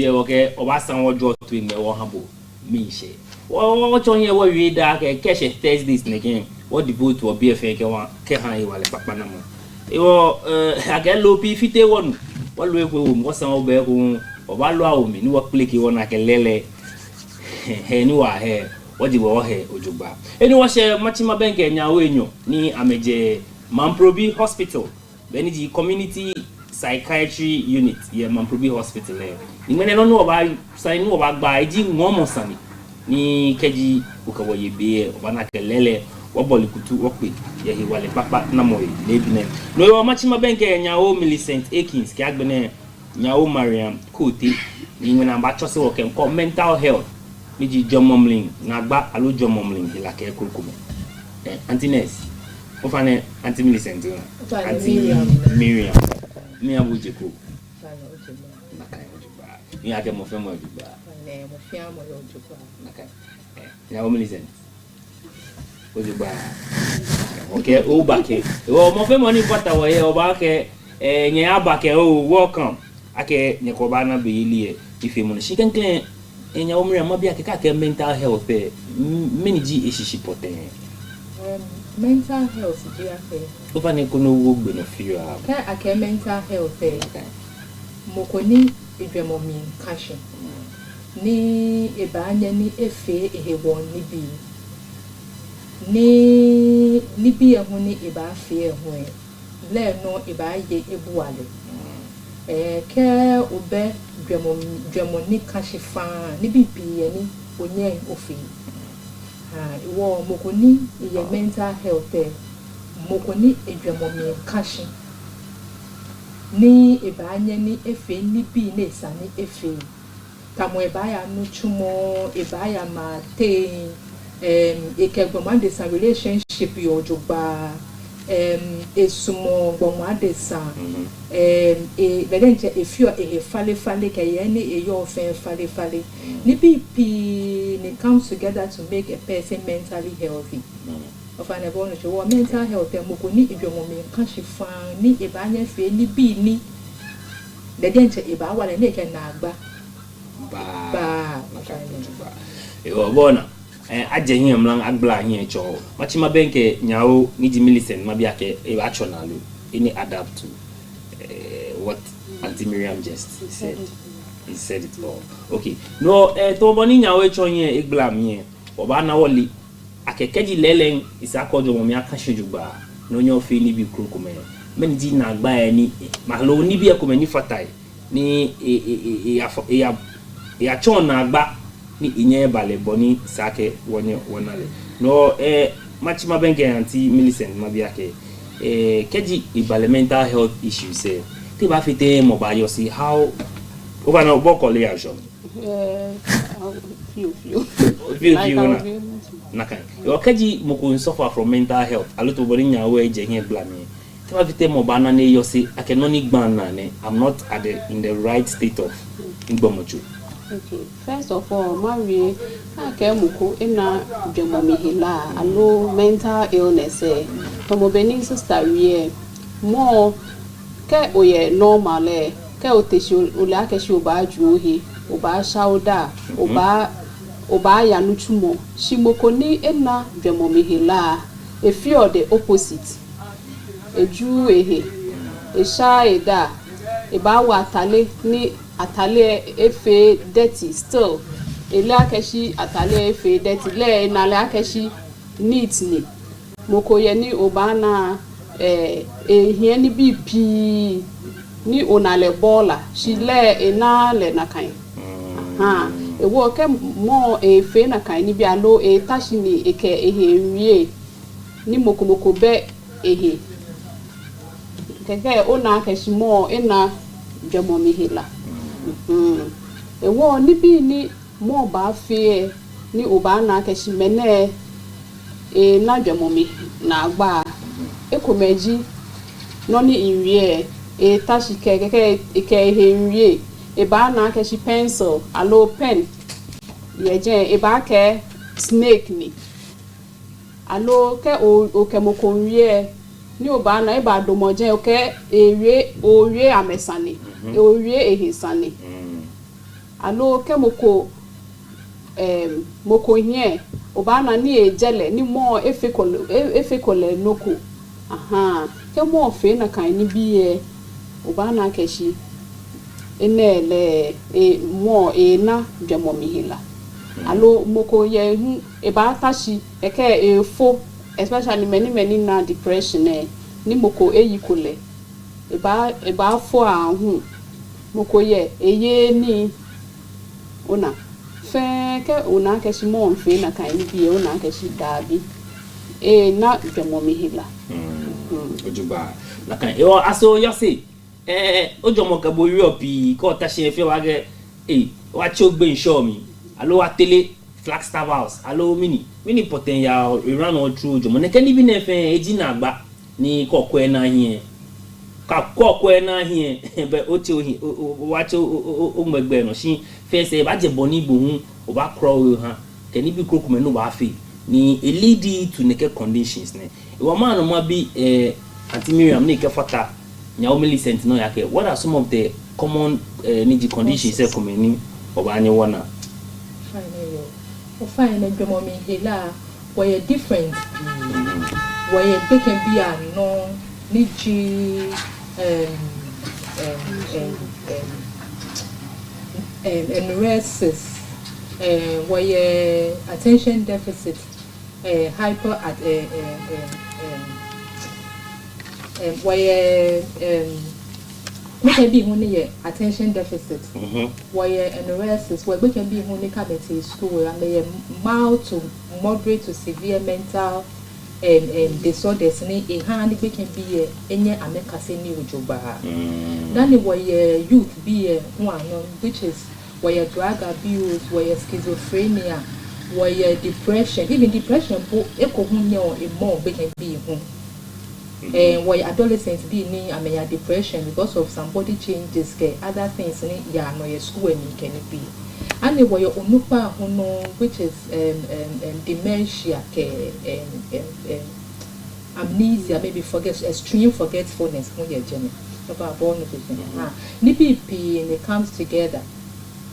Okay, Obasan will draw to him or humble me. What on here? What we dark catch a Thursdays again? What devote to a beer fake one? Kehan, while a papanamo. It was I get low p 51. What we will, what's some bear home or what law me? No clicky one like a lele. Hey, no, I hear what you were here, Ojuba. And you was a Machima Bank and Yawenyo, ni Ameje Mamprobi Hospital, Beniji Community Psychiatry Unit, yeah, Mamprobi Hospital. You may not know about sign about by Jim Momosani. Ni Keji Ukawaye Beer, Wanaka Lele, Waboli Kutu Okwi, Yahi Wale Papa Namoy, Labine. No, Machima Bank and Yao Millicent Akins, Kagbene, Yao Mariam, Kuti, when I'm batchos work and call mental health. Miji John Mumling, Nagba, Alu John Mumling, like a Kukume. Auntie Ness, Ofane, Auntie Millicent, Auntie Miriam. Me abu jeku. Me ake mo fe mo ojuba. Ne mo fi amo yo ojuba. Okay. Ya o mi listen. Ojuba. Okay, o ba ke. O mo fe mo ni pata wo ye o ba ke nye aba ke o welcome. Ake nye ko ba na be ile ife mo shi kenken enya o mi ma bi ake ka ke mental health many ji eshishi poten. Mental health do you have? Over ne kono wo gbe no fear. Ka ake mental health mokoni idwemo mi kashin. Ni eba anya ni efe ehewon ni bi. Ni bi ehun ni eba afe ehun le no eba ye ebuale. Ke obe dwemo ni kashi fa ni bibi ni onye ofi. Iwo mokoni ye mental health mokoni edwemo mi kashi ni ebanye ni efe ni bi na esa ni efe kamo ebaya no chumo ebaya ma te ekegbomo sa relationship yo joba esumo gbomo adesa bedenche efio fale ke ye ni eyo fale ni pp ni comes together to make a person mentally healthy of an ebonu show mental health moko ni idwomo me kan shifan ni ebanye fe ni bi ni bedenche eba wale ne ke na agba ba bona aje him mlang agbla here cho machima benke nyao ni di Millicent mabiake e actually any adapt to what Auntie Miriam just said. He said it all. Okay. No to boni nyao cho here agbla me oba na woli akekeji lelen isakojo mo mi aka shejuba no nyo fe ni bi krokome men di na agba ni malo ni bi akomani fatai ni ya chon na agba ni inye bale boni sake wonale no machima benke Auntie Millicent mabiake keji ibale mental health issues ti ba fite mo ba yo see how over na bo kole ajo few nakan yo keji mo ko suffer from mental health a lot of body nya we je here blame ti ba fite mo ba na ne yo see I cannot gban na ne I'm not in the right state of ngbomoju. Okay, first of all, Marie, Muko ina Jomomihila, allo mental illness, from benin sister, more ke oye normal, ke oteshu ulakeshu ba juhi, oba shauda, oba yanuchumo, shimokoni ina Jomomihila, a few of the opposite, a Jew a shy da, a bawa tale ni. Atale efe dirty still ele akeshi atale efe dirty le na le akeshi neat ni mokoye ni obana ehie ni bp ni onale bola shi le ena le na kan ewo ke mo efe na kan ni bi alo tashi ni eke ehe ni mokomoko be ehe keke ona akeshi mo ena Jomomihila. Ewo ni bi ni mo ba fe ni oba na keshi mene na Jomomi na agba ekomeji no ni inwie tashi keke inwie ba na keshi pencil alo pen yeje ba ke snake ni alo ke o ke mo ko nwie ni oba na ba domoje o ke owie amesani owie ehisani alo ke moko hie oba na ni ejele ni mo efekole noko ke mo fe na kan ni biye oba na keshi enele mo na Jomomihila alo moko ye hu eba tashi eke efo especially many na depression ni moko eyikole eba fo ahun moko ye eye ni ona fe ke ona ke shi mo nfe na kan ni bi ona ke shi dabi na Jomomihila ojuba na kan e o aso yo se ojomo ka bo Europe ko ta se fe wa ge wa chi ogbe insure mi alo wa tele Flagstaff House alo mini poten ya run all through ojomo ne kan ni bi na fe eji na agba ni kokko na hie ka kokko na hie be o ti o wa ti o gbegbe no si fe se ba je boni bo hu o ba crawl ha kan ni bi krokume no ba fe ni a lead to naked conditions ne e wa man no bi Auntie Miriam ne ke fata nyao Millicent no yake what are some of the common need conditions e come ni oba anye wona fine yo o fine Jomomihila were different were they can be a no niji NRSs were attention deficit hyper at were can be only attention deficit were NRSs where we can be only committee school and they mild to moderate to severe mental disorders ni ehani be can be enye ameka se ni ojoba then we youth be one which is where drug abuse, where schizophrenia, where depression, even depression eko hunyo e more be can be home. Where adolescents be ni ameya depression because of somebody changes ke other things ni ya no ye school ni can be. And where onupa hono which is dementia ke amnesia, maybe extreme forgetfulness when you're journey about born with nipi and it comes together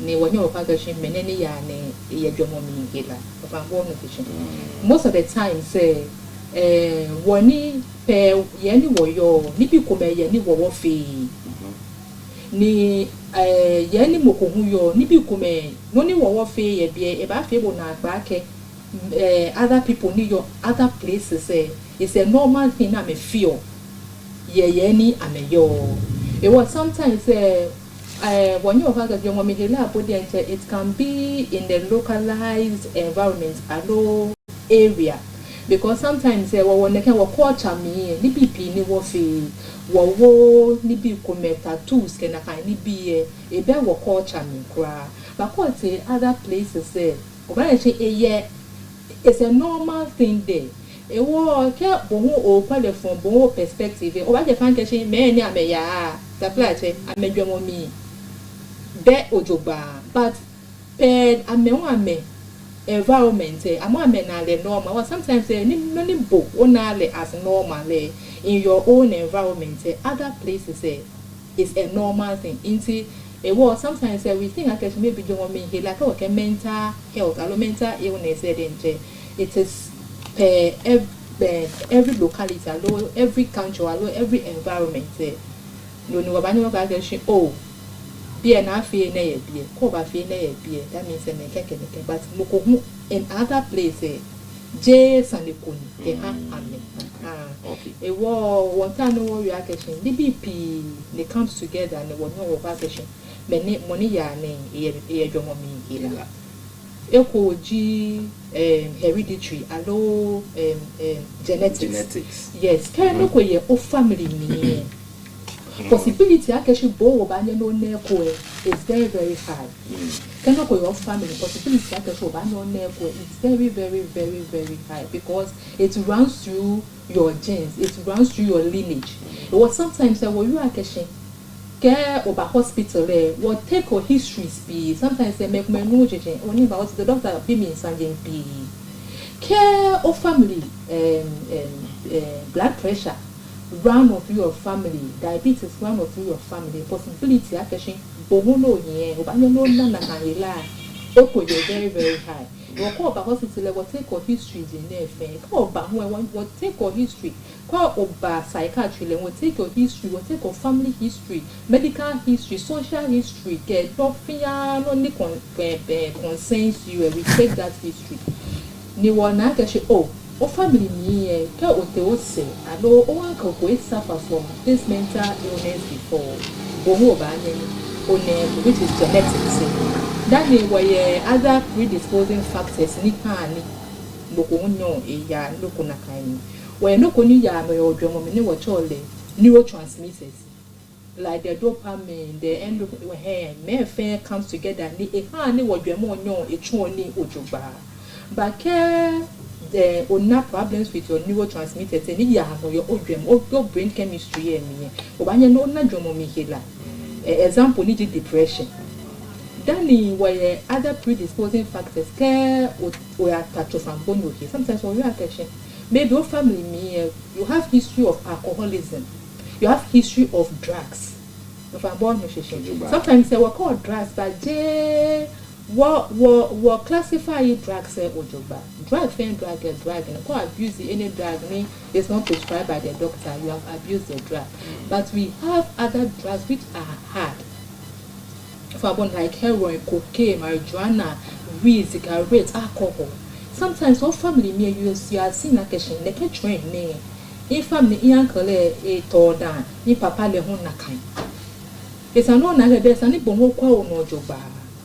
ni wanyo packaging menene ya ne ye dwomomi hila about born with most of the time say woni pe ye ni woyo nipi kome ye ni wowo fe ni ye ni mokohu yo nipi kome no ni wowo fe ye bie e ba fe bo na agba ke other people need your other places it's a normal thing I may feel ni ameyo it was sometimes when you have a young woman it can be in the localized environment area because sometimes when they can culture me ni pipi ni wo fi wo ni bi come tattoos can ni be e be wo culture me kra but other places it's a normal thing there. It was kept boho from boho perspective. Or I can catch many ameya, the flat, I made your mommy. Be ojoba, but pen ame environment, a man normal, or sometimes no book only as normal in your own environment, other places is a normal thing. Into it was sometimes we think I can maybe you want me here like okay mental health or mental illness it is every locality every country every environment no no ba ni wa ka say oh be na fe na ye be ko ba fe na ye be that means me keke but mokohu in other places Jesus and the kuni they have amen okay it was one time no we are catching the BP they comes together and one no vacation many money ya ne e dwomo mi hila eko ji hereditary allo genetics yes can no ko ye o family ni possibility akashi bo ba nye no na ko is very very high can no ko your family possibility akashi ba no na ko is very very very very high because it runs through your genes, it runs through your lineage. It was sometimes when you akashi care over hospital will take a history speed. Sometimes they make me know only about the doctor be me sending be care of family blood pressure run of your family, diabetes run of your family, possibility actually bohono ye obanyo no na kanila oko very very high. You call about hospital will take a history in there call about will take a history call over psychiatry will take your history will take a family history medical history social history get fear only concerns you and we take that history ni wana actually o family me ke o te o se alo o anko go suffer from this mental illness before boho ba nyeni which is genetics that means where other predisposing factors ni hani loko nyo ya loko na kan where no koni ya me odwomo me ni wo chole neurotransmitters like the dopamine the endorphin me fe comes together ni e hani wo dwomo nyo e chu ni ojoba but the ona problems with your neurotransmitters ni ya no your odwom your brain chemistry me obanye no na dwomo me hela example ni depression. Then where other predisposing factors care or attach of ambono here. Sometimes when you are catching, maybe your family you have history of alcoholism, you have history of drugs. Sometimes they were called drugs, but they were classify drugs ojoba. Drug and call abuse any drug is not prescribed by the doctor. You have abused the drug, but we have other drugs which are hard. For like heroin, cocaine, marijuana, weed, cigarettes, alcohol. Sometimes all family me you are seeing a question, they can train me. In family, uncle a tall down, in papa le hon na kind. It's an honor best and it won't call no job.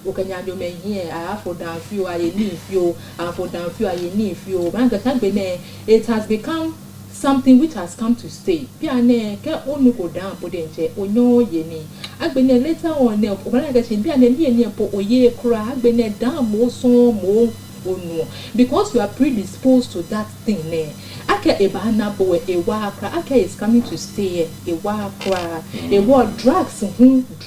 okanya do me here I for down few I need few and for down few I need few man can be it has become something which has come to stay piane ke onu go down podenche onyo ye ni agbene later on ne obana ga chin piane ni po oye kura agbene down mo so mo onu because you are predisposed to that thing ne ake ebana boy ewa kra ake is coming to stay ewa kra ewa drugs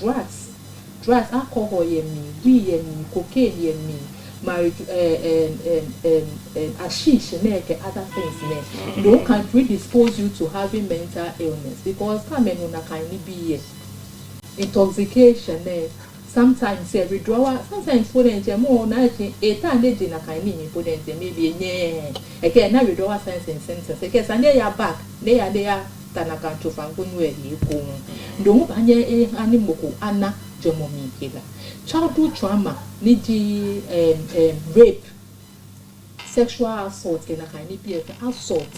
drugs alcohol ye me weed ye me cocaine ye me marriage ashish ne ke other things ne don't can predispose you to having mental illness because come na can be intoxication ne sometimes withdrawal sometimes students more na e time dey na can ni students maybe nye again na withdrawal signs and symptoms because and ya back they are tanaka to fankunwe yi ko ndo ba nye ani moko ana jomomi kila childhood trauma niji rape sexual assault na can be assault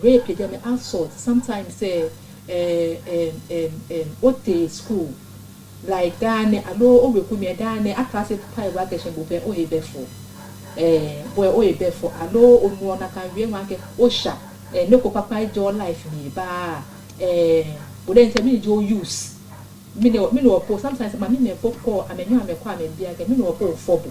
rape dey assault sometimes what the school like dane alo oweku me dane akase pai wa keshen bo pe o e befo boy o e befo alo onu ona kan wie ma ke o sha no ko papa jo life ni ba bo den tell me jo use me no po sometimes ma me me po ko amenyo amekọ amebia ke me no po fobo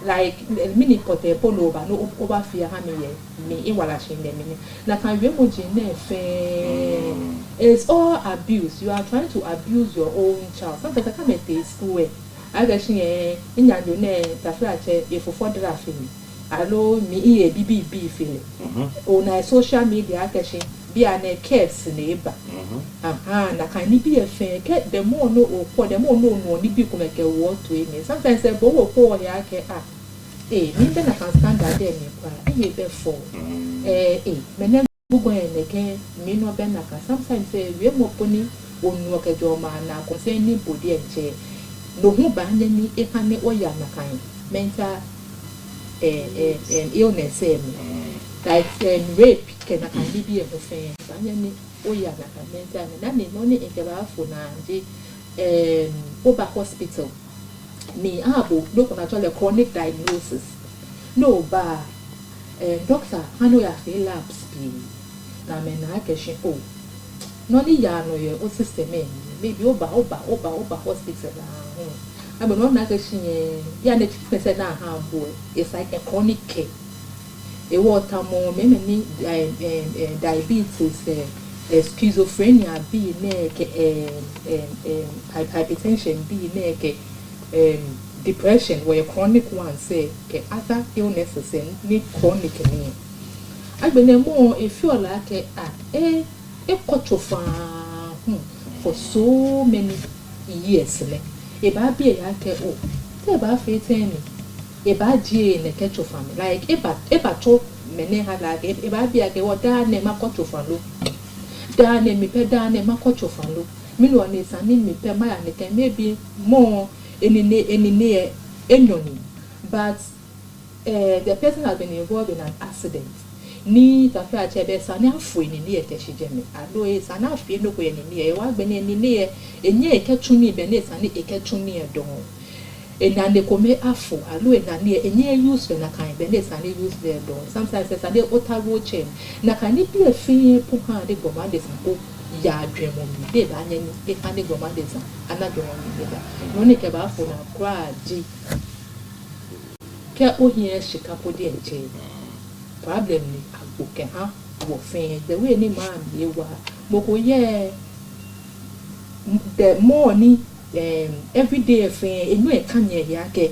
like mini pote polo ba no over fear ha me e wala shin dem ni na kan wie mo jin na fe it's all abuse. You are trying to abuse your own child. Sometimes I come at the school I guess inya do ne tafra che e fofo draft ni allo mi e BBB feel on social media akeshin bi an cares neighbor na kan ni bi e fe ke the more no o the more no ni bi ko make wo to me sometimes e bo wo ko ya ke me na kan standard there ni kwa e be for me bugo eneke mi no be na ka sometimes we mo poni onu okejo ma na ko se ni body enche no hu ba nya ni e ka ne oya na kan mental illness like rape ke na kan bi e ho fe ba nya ni oya na kan mental na ne no ni e ke ba fo na nje oba hospital ni abo do ko na tole chronic diagnosis no ba doctor hanu ya fe labs bi na me na keshin no ni ya no ye o system maybe oba hospital na but no na keshin ya na treatment na ha boy it's like a chronic care e water mo me ni diabetes schizophrenia bi ne ke hypertension bi ne ke depression where chronic one say ke other illnesses ni chronic ni agbene mo e feel like kochofa for so many years le e ba bi ya ke te ba fe teni e ba die ne kechofa like e ba to mene ha like e ba bi ya ke wo da ne ma kochofa lo da ne mi pe da ne ma kochofa lo mi lo ne sa ni mi pe ma ya ne ke maybe more enini enyoni but the person has been involved in an accident ni tafia chebe sana afu enini ekeshijeme alo e sana afu enoko enini e wa gbe ni enini enye eketuni be ne sana eketuni edon enande kome afu alo enani enye use na kan be ne sana use there don sometimes sana otawo chain na kan ni bi efi pu ha de goma de sanko ya adwemo mi be ba anya ni e kan de goma de san anadwo mi be no ne ke ba afu na kwa ji ke ohie shikapo de enche problem ni agoke ha wo fen the way ni man ye wa moko ye the morning every day fen enu e kan ye ya ke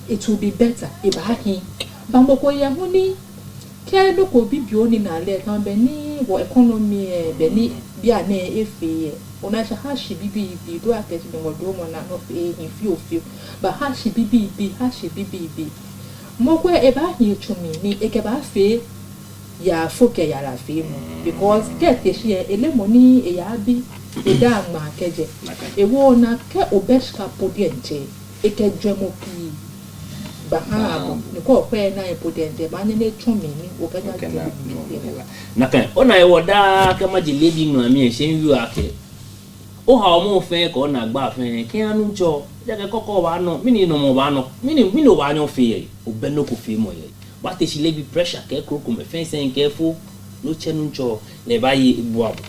it will be better e ba hin ba moko ye hu ni ke do ko bibio ni na le kan be ni wo economy be ni bia na efe ona sha ha shi bibi do aketi be ngodo mo na no fe hin fi ba ha shi bibi moko e ba hin chumi ni e ke ba fe ya foke ya la fe mo because get e shi ele money e ya bi e da ma keje e wo na ke obeska podiente e ke dwemo pi ba ha bo ni ko pe na e podiente ba ne chumi ni o ka ja na kan ona e woda ka ma je lebi no ami e shen yu ake o ha o mo fe ko na gba fe ke anu njo je ke kokko wa no mini no mo ba no mini no ba nyo fe ye o be no ko fe mo ye what is lebi pressure ke kroko me fe sen careful no chenu njo le ba yi bu abo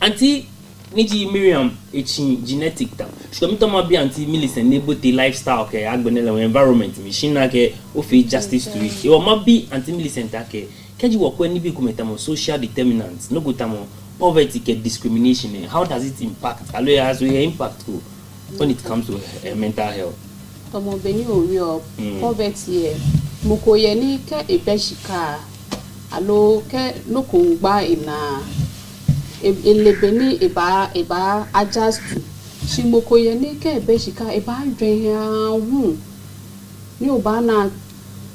anti Niji Miriam echi genetic ta so mi to ma bi anti Millicent nebo te lifestyle ke agbenele environment machine na ke o fe justice to it e o ma bi anti Millicent ta ke keji wo ko ni bi ko metamo social determinants no go tamo poverty ke discrimination how does it impact allo has we impact when it comes to mental health tomo beni o poverty moko ye ni ke ebeshika allo ke no ko gba ina elebeni eba adjust shimoko ye ni ke ebeshika eba dwen hu ni oba na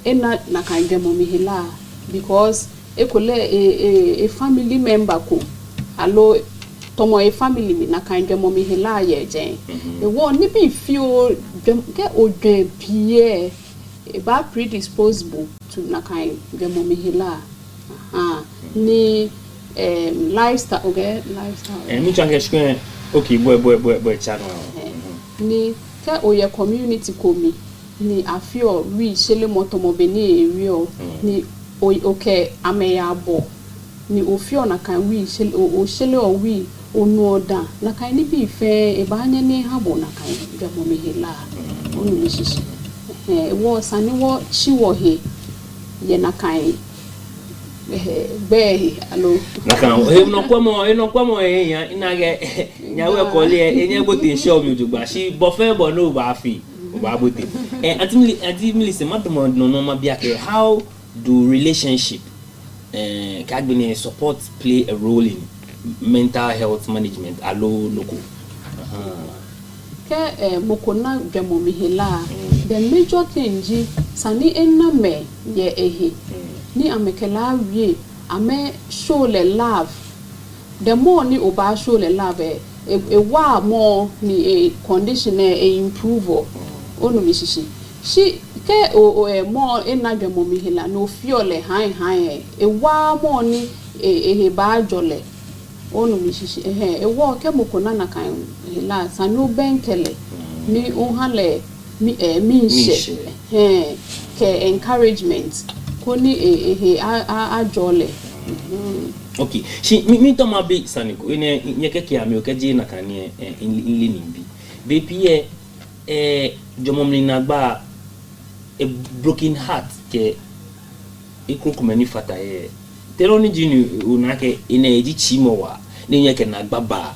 ena na kan demo mihila because ekole a family member ko allo tomo a family mi na kan demo mihila ye jen e wo ni bi feel ke odwen pie eba predisposable to na kan demo mihila ni lifestyle okay lifestyle mi change screen okay boy channel ni ke oye community komi ni afio wi shele motomo beni area ni okay ameya abo ni ofio na kan wi shele o shele o wi onu oda na kan ni bi fe e ba nya ni habo na kan demo mehela onu mi shishi wo sani wo chiwo he ye na kan be alo naka no kwamo ya inage nyawe ko le enye bote show mi ojugba si bo fe bo no ba fi o ba bote anti Millicent madomo no ma bia ke how do relationship kagbini support play a role in mental health management alo loko ke mokona dwemo mihela the major thing sani ename ye ehe ni amekela wie ame show le love the more ni oba show le love e wa more ni a condition e improve onu mishishi shi ke more enadwe mo mihela no fio le han e wa more ni e ba jole onu mishishi e wo ke mokona na kan hela sanu benkele ni ohale mi she ke encouragement koni ajole okay she mi to ma be saniko ene nyekeke ame okeje na kanie inle nimbi be pie jomomni na gba a broken heart ke ikokumani fata teroni jini unake ene eji chimowa ni nyeke na gba ba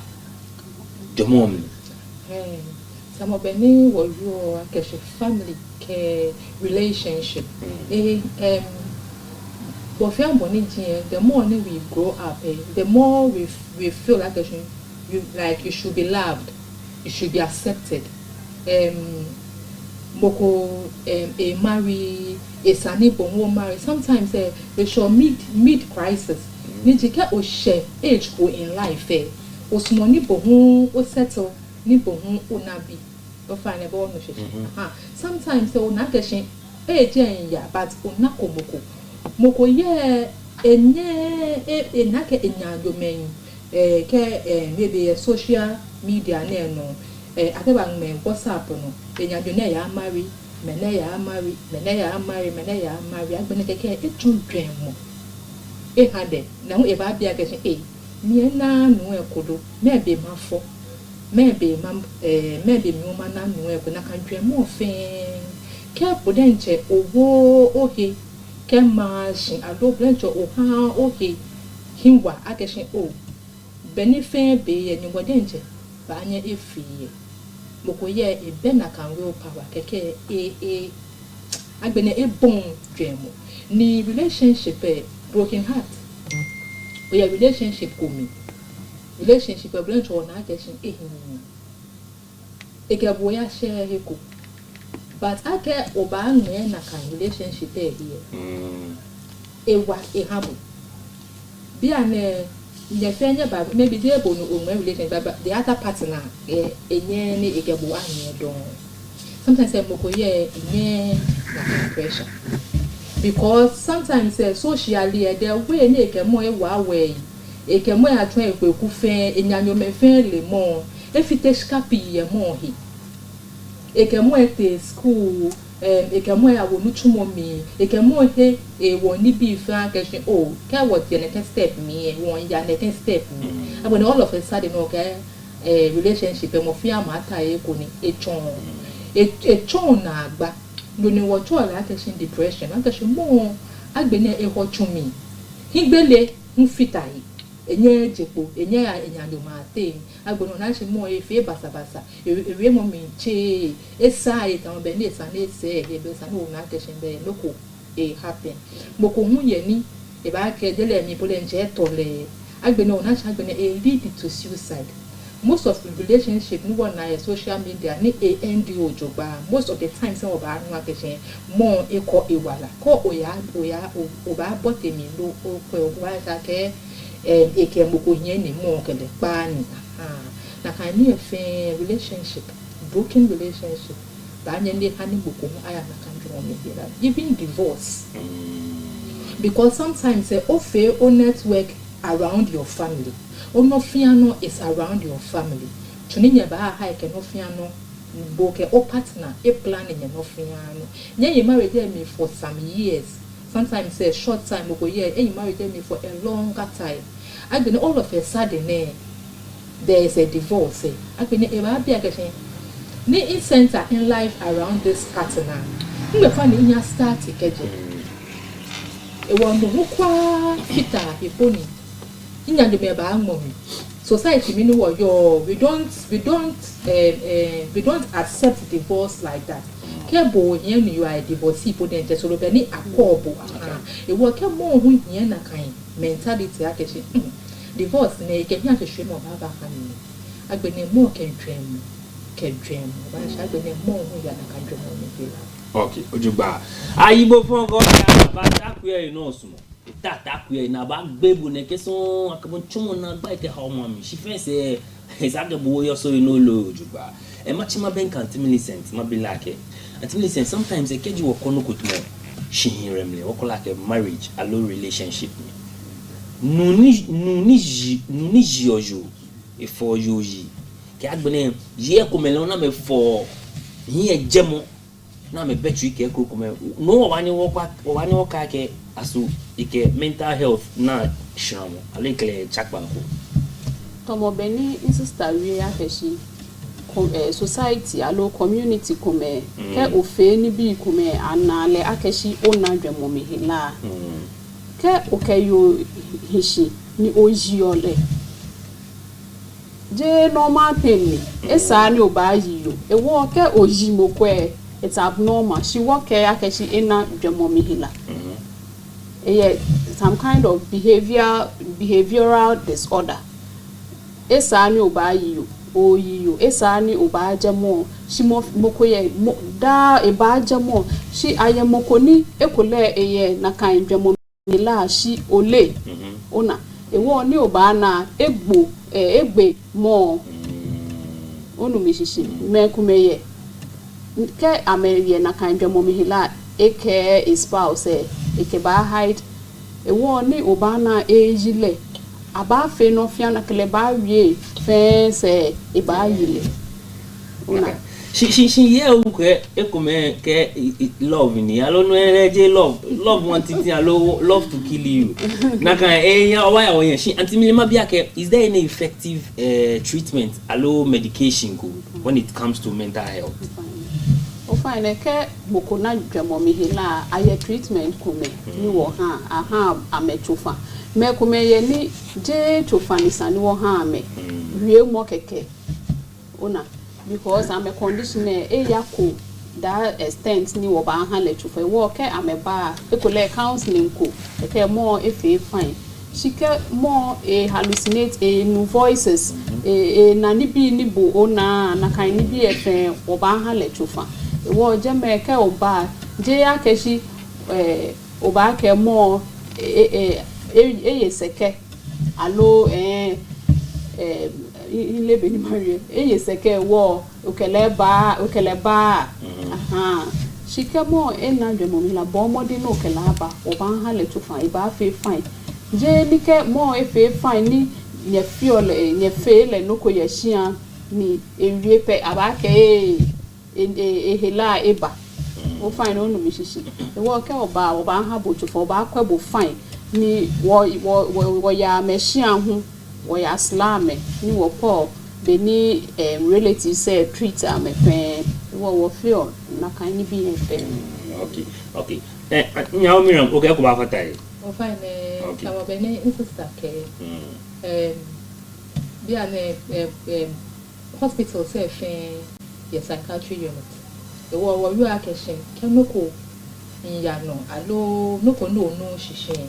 jomomni some of any wo yo akeshe family ke relationship the more we grow up the more we feel like you should be loved, you should be accepted. Moko marry a sani bongo marry sometimes they should mid crisis ni jike o share age go in life o small ni bongo o settle ni bongo o nabi o find about no sometimes o na geshin age ya but o na komoko moko ye enye enake enyanjo men ke maybe social media na no akeba men WhatsApp no enyanjo na ya marry mene ya marry agbene keke etundwen mo hade na ho e ba bia keke mi na no ekodo me be mafo me be mi o ma na no eko na kan dwen mo fe ke podenche owo ohe ke mashin ado blencho o ha ohe hinwa akeshin benife be ye ni podenche ba anya efiye mokoye ebe na kan will power keke agbene bon dwemo ni relationship broken heart o ya relationship komi relationship blencho na akeshin ekebo ya share heko but ake oba nwe na kan relationship here ewa ehabu bia ne nyefenye ba maybe dey able no own relationship but the other partner enye ni ekebo anye don sometimes mokoye enye na pressure because sometimes socially the way ni ekemo ewa we ekemo ya try ekweku fe enyanyo me fe le mo efite skapi ye mo hi ekemo ete school ekemo ya wonu chumo mi ekemo he woni bi fa question oh ke what your next step me won ya next step me when all of a sudden okay relationship mo fi amata e ko ni echon na agba lo ni wo to la question depression and question mo agbene e ho chumi higbele nfitai enye jepo enye enyanyo ma te agbono na se mo e fe basabasa ewe mo mi che esa e tan be ni esa na ese e be sa no na question be loko e happen mo ko hu ye ni e ba ke dele mi pole nje to le agbene na se agbene e lead to suicide. Most of the relationship no one na social media ni end ojogba most of the time some of our question more eko ewala ko oya oba botemi lo o pe owa ta ke eke moko yen ni mo kele pa ni na kan ni efe relationship broken relationship ba nya ni hani moko aya na kan drum me here even divorce because sometimes o network around your family Onofiano is around your family. Chuninya ba ha ke nofiano boke o partner e planning nofiano. Nya you married me for some years. Sometimes a short time go year and you married me for a longer time. I been all of a sudden there is a divorce. I been e ba bia ke ni in center in life around this partner. You find in your start keje. E won no kwa fita iponi. Society meaning what we don't accept divorce like that. Kebo you are a divorcee put in so any akobo e wo kebo hu yen na kan mentality akeshi divorce na e ke nya hwehwe mo baba kan ni agbene mo kedwem ba sha agbene mo hu ya na kan dwem ni bi okay ojugba ayibo fun go ba ta ku e no sumo tata ku e na ba gbebu ne keson akabon chumo na gba ite ha omo mi she fence exactly bo yo so no lo ojugba e ma chima ben kan Millicent ma be like at Millicent sometimes e keji wo kono kutumo shihiremle wo kola ke marriage a low relationship ni ji ojo e for yoji ke agbene ye ko mele na me for yin e jemo na me betri ke ko me no wani wo ka ke aso ike mental health na shamo alekle chakba ko tomo beni sister we akeshi society alo community come ke ofe ni bi come anale akeshi ona dwemo mehila ke okeyo hishi ni oji ole je normal thing esa ni oba yiyo ewo ke oji mokwe it's abnormal she work akeshi ina dwemo mehila some kind of behavioral disorder esa ni oba yiyo oyiyo esa ni oba jamo shi mokoye da eba jamo shi ayemokoni ekole eye na kan dwemo la shi ole ona ewo ni oba na egbe mo onu mishishi mekumeye ke ameye na kan dwemo mihila eke spouse eke ba hide ewo ni oba na ejile aba fe no fia na kele ba wie fe se e ba yile ona she ye o ke ekome ke love ni alo no ereje love wanting alo love to kill you na kan ya owa ya oyen she antimilima bia ke is there any effective treatment alo medication go when it comes to mental health o fine ke boko na dwemo mihila aye treatment kume ni wo ha amechofa me kume ye ni je chofa ni sani wo ha me wie mo keke ona because I'm a conditioner yako that extent ni wo ba ha le chofa wo ke ameba ekole counseling ko ke more if fine she ke more hallucinate new voices na ni bi ni bo ona na kan ni bi efe wo ba ha le chofa wo je me ke oba je ya ke shi oba ke more seke alo ile be ni mari seke wo okele ba aha shike mo na dwemo mi la bo modi no okele ba oba ha le tu fine ba fe fine je ni ke mo fe fine ni nye fiole nye fe le no ko ye hia ni ewie pe abake ehela eba o fine no mi shishi e wo ke oba ha bochufo oba kwebo fine ni wo ya meshi ahu wo ya slame ni wo po be ni relatives say treat am pe wo feel na kan ni bi pe. Okay nyawo Miriam o ke ko ba fatai o fine kama be ni sister ke bi ane hospital say your psychiatry unit. The war you are catching chemical in Yano, allo no shishin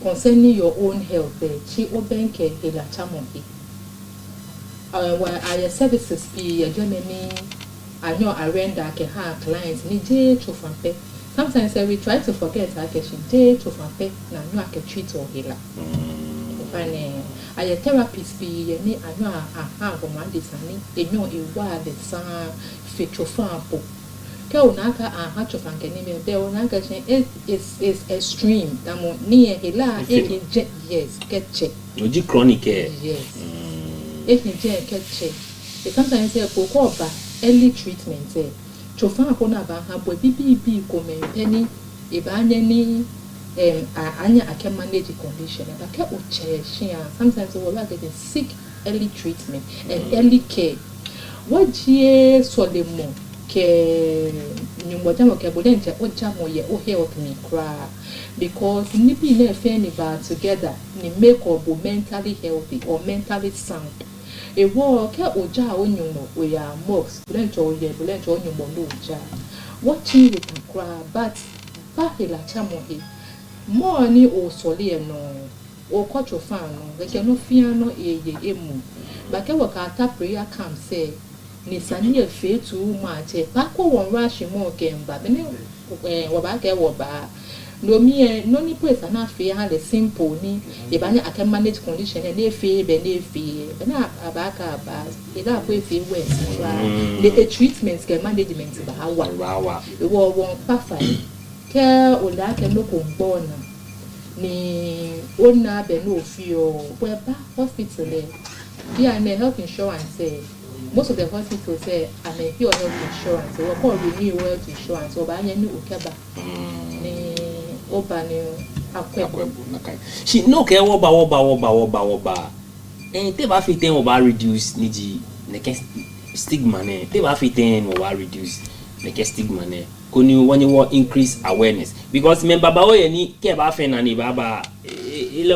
concerning your own health. She open ke la chamohi. Where are your services be a Germany? I know I render can have clients ni J to fampe. Sometimes we try to forget I can J to fampe na no I can treat or healer. I therapist be any I know I have on one design, they know a wild sun, feature farm. Kaunaka and hatch of Ankanime, there will not is extreme. Damo near Hila, yes, get check. Would chronic? Yes. If you get check, they sometimes say Pocoba, early treatment. Chofan Ponaba have BB come penny, Ibanyani. I can manage the condition. I can't sometimes we will get sick early treatment and early care. What ye solemo ke nyumojamo ke bolente o jamo ye o help me cry because nipi na feni ba together ni make or mentally healthy or mentally sound. E wo ke oja o nyumo we are mox bolente o ye bolente o nyumo no oja. What you can cry but ba hela chamo he more ni o soli no o kocho fan no we can no fear no emu ba ke waka prayer camp say ni sani e fe too much ba ko won rush mo ke mba be ni wo ba ke wo ba no mi no ni place na fe ha the simple ni e ba ni I can manage condition e fe be na abaka ba e da ko fe west the treatments ke management ba wa e wo won perfect ke o la ke no ko gbona ni ona be no fio we ba hospital e and health insurance most of the hospitals say I'm a pure health insurance we call renew health insurance o ba nya ni okeba ni oba ni akwebu she no ke wo ba te ba fi ten o ba reduce ni ji ne ke stigma ne te ba fi ten o ba reduce ne ke stigma ne ko ni when you increase awareness because member ba o ye ni ke ba fe na ni baba ile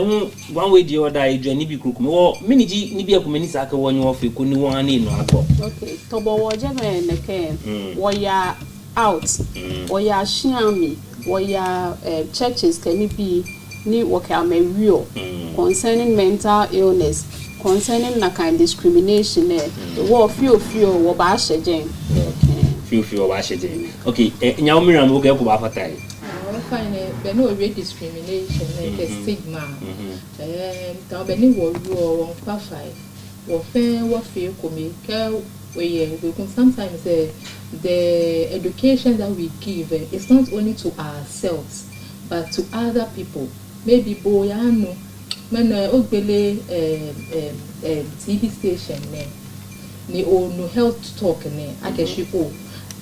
one way the other e jo ni bi kuku wo miniji ni bi akumeni sa ka won wo fe ko ni won ani no agbo okay to bo wo je me ne ke wo ya out wo ya shiami wo ya churches can be ni wo ka me real concerning mental illness concerning na kind discrimination wo feel wo ba shejen feel wa shejen okay nyawo Miriam wo ga ko ba fatai fine be no real discrimination like stigma ta be ni wo ru on pa five wo feel ko me ka we sometimes the education that we give is not only to ourselves but to other people maybe boyano when ogbele TV station ni o no health talk ne akeshi o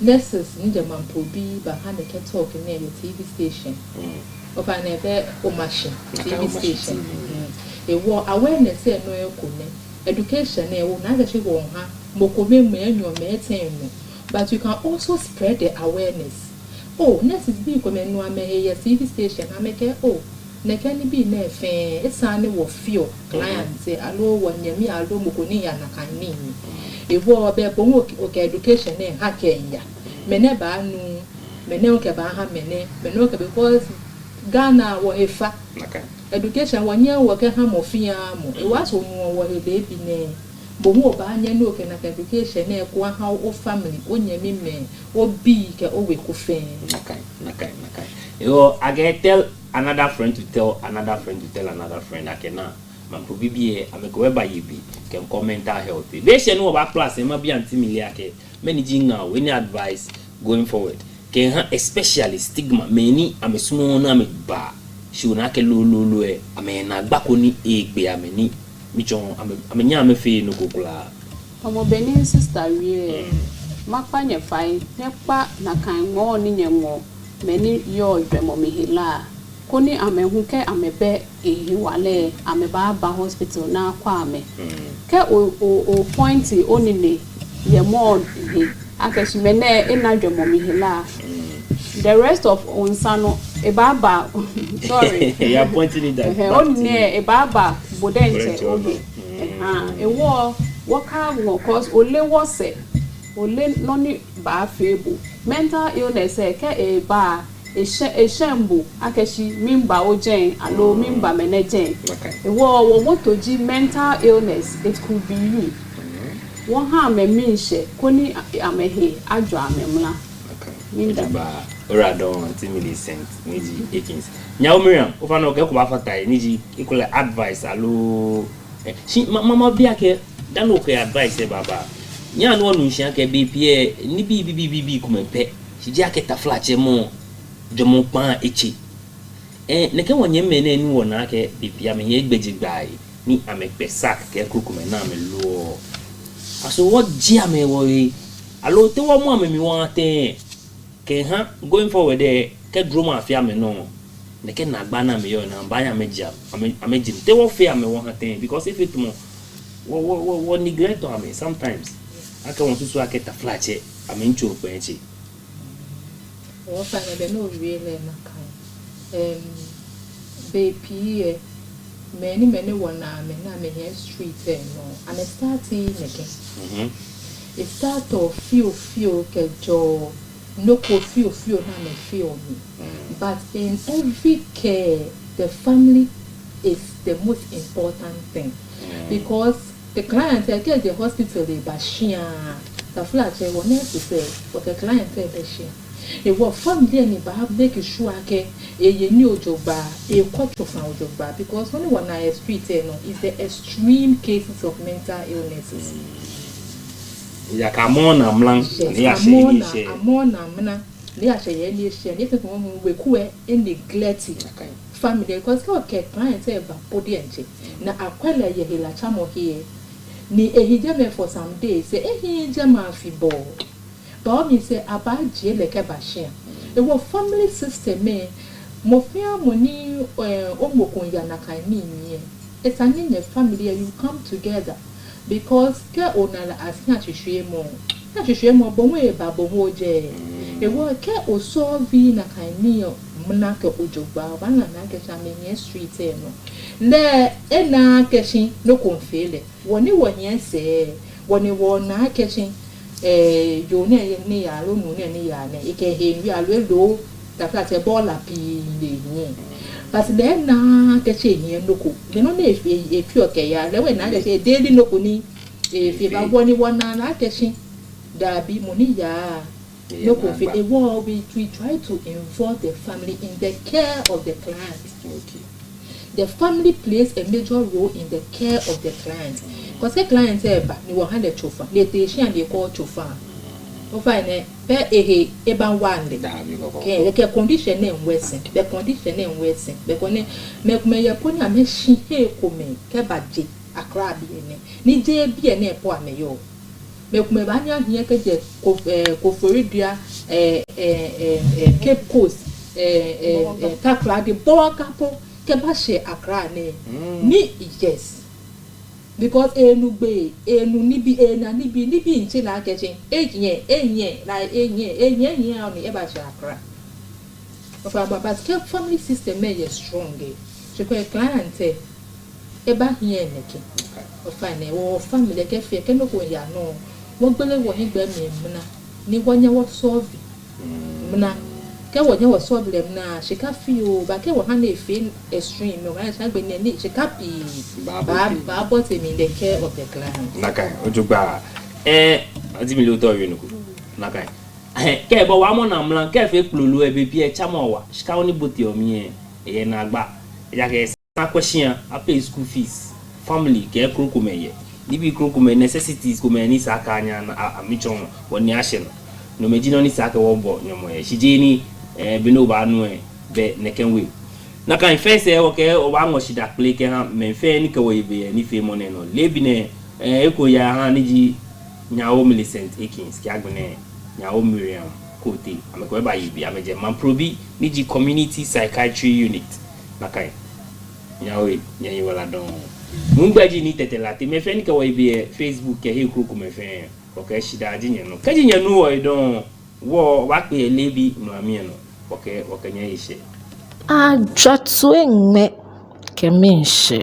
nurses in the man probi ba ha ne talk ne TV station of an o machine TV station e wo awareness no e ko ne education e wo na akeshi wo ha mokome me enyo me etenu but you can also spread the awareness oh nurses bi ko me no ameye TV station ameke oh ne kan bi na efe esane wo feel client say alo wonyami alo mokoni ya na kan ni ewo be bo okay education e ha kenya mene ba nu mene o ke ba ha mene o ke because Ghana wo efa education wonye wo ke ha mofia mo e wa so mu wo he be ne bo mo ba anya no ke na education e ko ha o family onyami me o bi ke o we ku fe nakai yo I get tell another friend to tell another friend to tell another friend akena man pro bibie ameko ba yibi can comment health they say no ba class e ma bi anti ake managing now any advice going forward can especially stigma many amesumo na me ba shi una ke lo amena gbako ni egbe ameni mi chon amenya amefe no kokula Tomo benin sister wie. Makpa nye fine. Nekpa na kan ngo ni nyengo. Meni yo dwemo mihila. Koni amehuke amebe ehiwale ameba ba hospital na kwa ame. Ke o pointi onine ye more he. Akeshimene ena dwemo mihila. The rest of Onsano, Ebaba, sorry. You are pointing it that. Only Ebaba, Bodente, okay. A war, what kind of cause, Ole was it, Ole noni ba feeble. Mental illness, a bar, a shambu, Akashi, Mimba Ojen, alo Mimba Menejen. A war, what to G mental illness, it could be you. One harm a minche, Koni Amehe, Adra Memla. Ba ora don Millicent niji Ekins nya Miriam o fa no ke ko ba fatai niji equal advice alo shi mama bia ke dan o ke advice e baba nya no nu hia ke be pie ni bi kuma pe shi ji aketa flache mo de mo pan echi ne ke wonye me na ni wona ke bibia me ye gbeji gbai ni amekpe sak ke kuma na me lo aso what ji ame wo alo te wo mo amemi won ate going forward there ke drama afia me no ne ke na gba na me yo na ba ya meja amejim te wo fear me won haten because if it mo wo neglect to me sometimes aka won susu aketa flache amencho penchi wo fa na be no really na kan be pie many wona me na me here street no and I starting again it start to feel ke jo no feel na me feel me. But in every care, the family is the most important thing. Because the client get the hospital they bashia the flat they will never say what the client say bashia. It was family and ba make sure ke a new job a quarter from job because only one I street no is the extreme cases of mental illnesses. Ya kamona mlang ni ashe amona mna ni ashe ye ni she ni tete mo we ku e neglect family because ka ke client e ba body enche na akwala ye hila chamo here ni ehije me for some days say ehije ma fi bo ba mi say abaje le ke ba she e wo family system me mo fia mo ni omokon ya na kan ni ni it's an in your family you come together. Because ke onala asia hwehwe mo bo we ba bo ho je e wo ke o so vi na kan ni mna ke ojogba ba na na ke chame street e no le e na ke shin no konfele woni wo hia se woni wo na ke shin yo ne ni ya lo nu ne ni ya ne e ke he wi alo lo ta fla te bola pi le ni but then na ke che ni noko le no na e fi oke ya le we na ke che daily noko ni e fi ba woni wona na ke shin da bi mo ni ya noko fi e wo we try to involve the family in the care of the client. Okay. The family plays a major role in the care of the client because the client eba ni wo hand the chofa le te shi and they call chofa o fa ne pe e ban wande ke condition na worsen the condition na worsen be ko ne me kuma ye poni ame shi he ko me ke baje akra bi ne ni je bi ne po ame yo me kuma ba nya hie ke je ko foridua Cape Coast takra de boka po ke ba she akra ne ni yes because enugbe enu nibi ena nibi nche na akechin enye na enye oni eba chakra of our but family system is strong so ko client eba hie neke of fine wo family ke fe ke no ko ya no wo gbele wo higbe mi mna ni wonya wo solve mna ke wonya wo solve dem na she ka feel ba ke wo ha na fe extreme wo ha gbe ni she ka pi ba but in the care of the client nakai ojugba adimi lo do yenu nakai ke bo wa mo na mlan ke fe plulu e be bi e chamo wa shika oni boti o mi e na agba ya ke sa question pay school fees family ke krokumeye nibi krokume necessities kuma ni saka anya na amichon woni ahye no megino ni saka wo bo nyomo e shijeni bino ba nu e be nekenwe nakai first e wo ke o ba ngo shida play ke ha menfe ni ke wo ibe ni fe mo ne no lebi ne eko ya ha ni ji nyawo Millicent Akins kiagbene nyawo Miriam Kote amekweba yibi ameje mamprobi niji community psychiatry unit nakai nyawo nyanyi wala don mungbaji ni tetelate me fe ni ka wibi Facebook ke he kruku me fe okay shida jinye no kaji nyanu wo don wo wa pe lebi mami no okay nya ishe Ajatsuengme kemenshi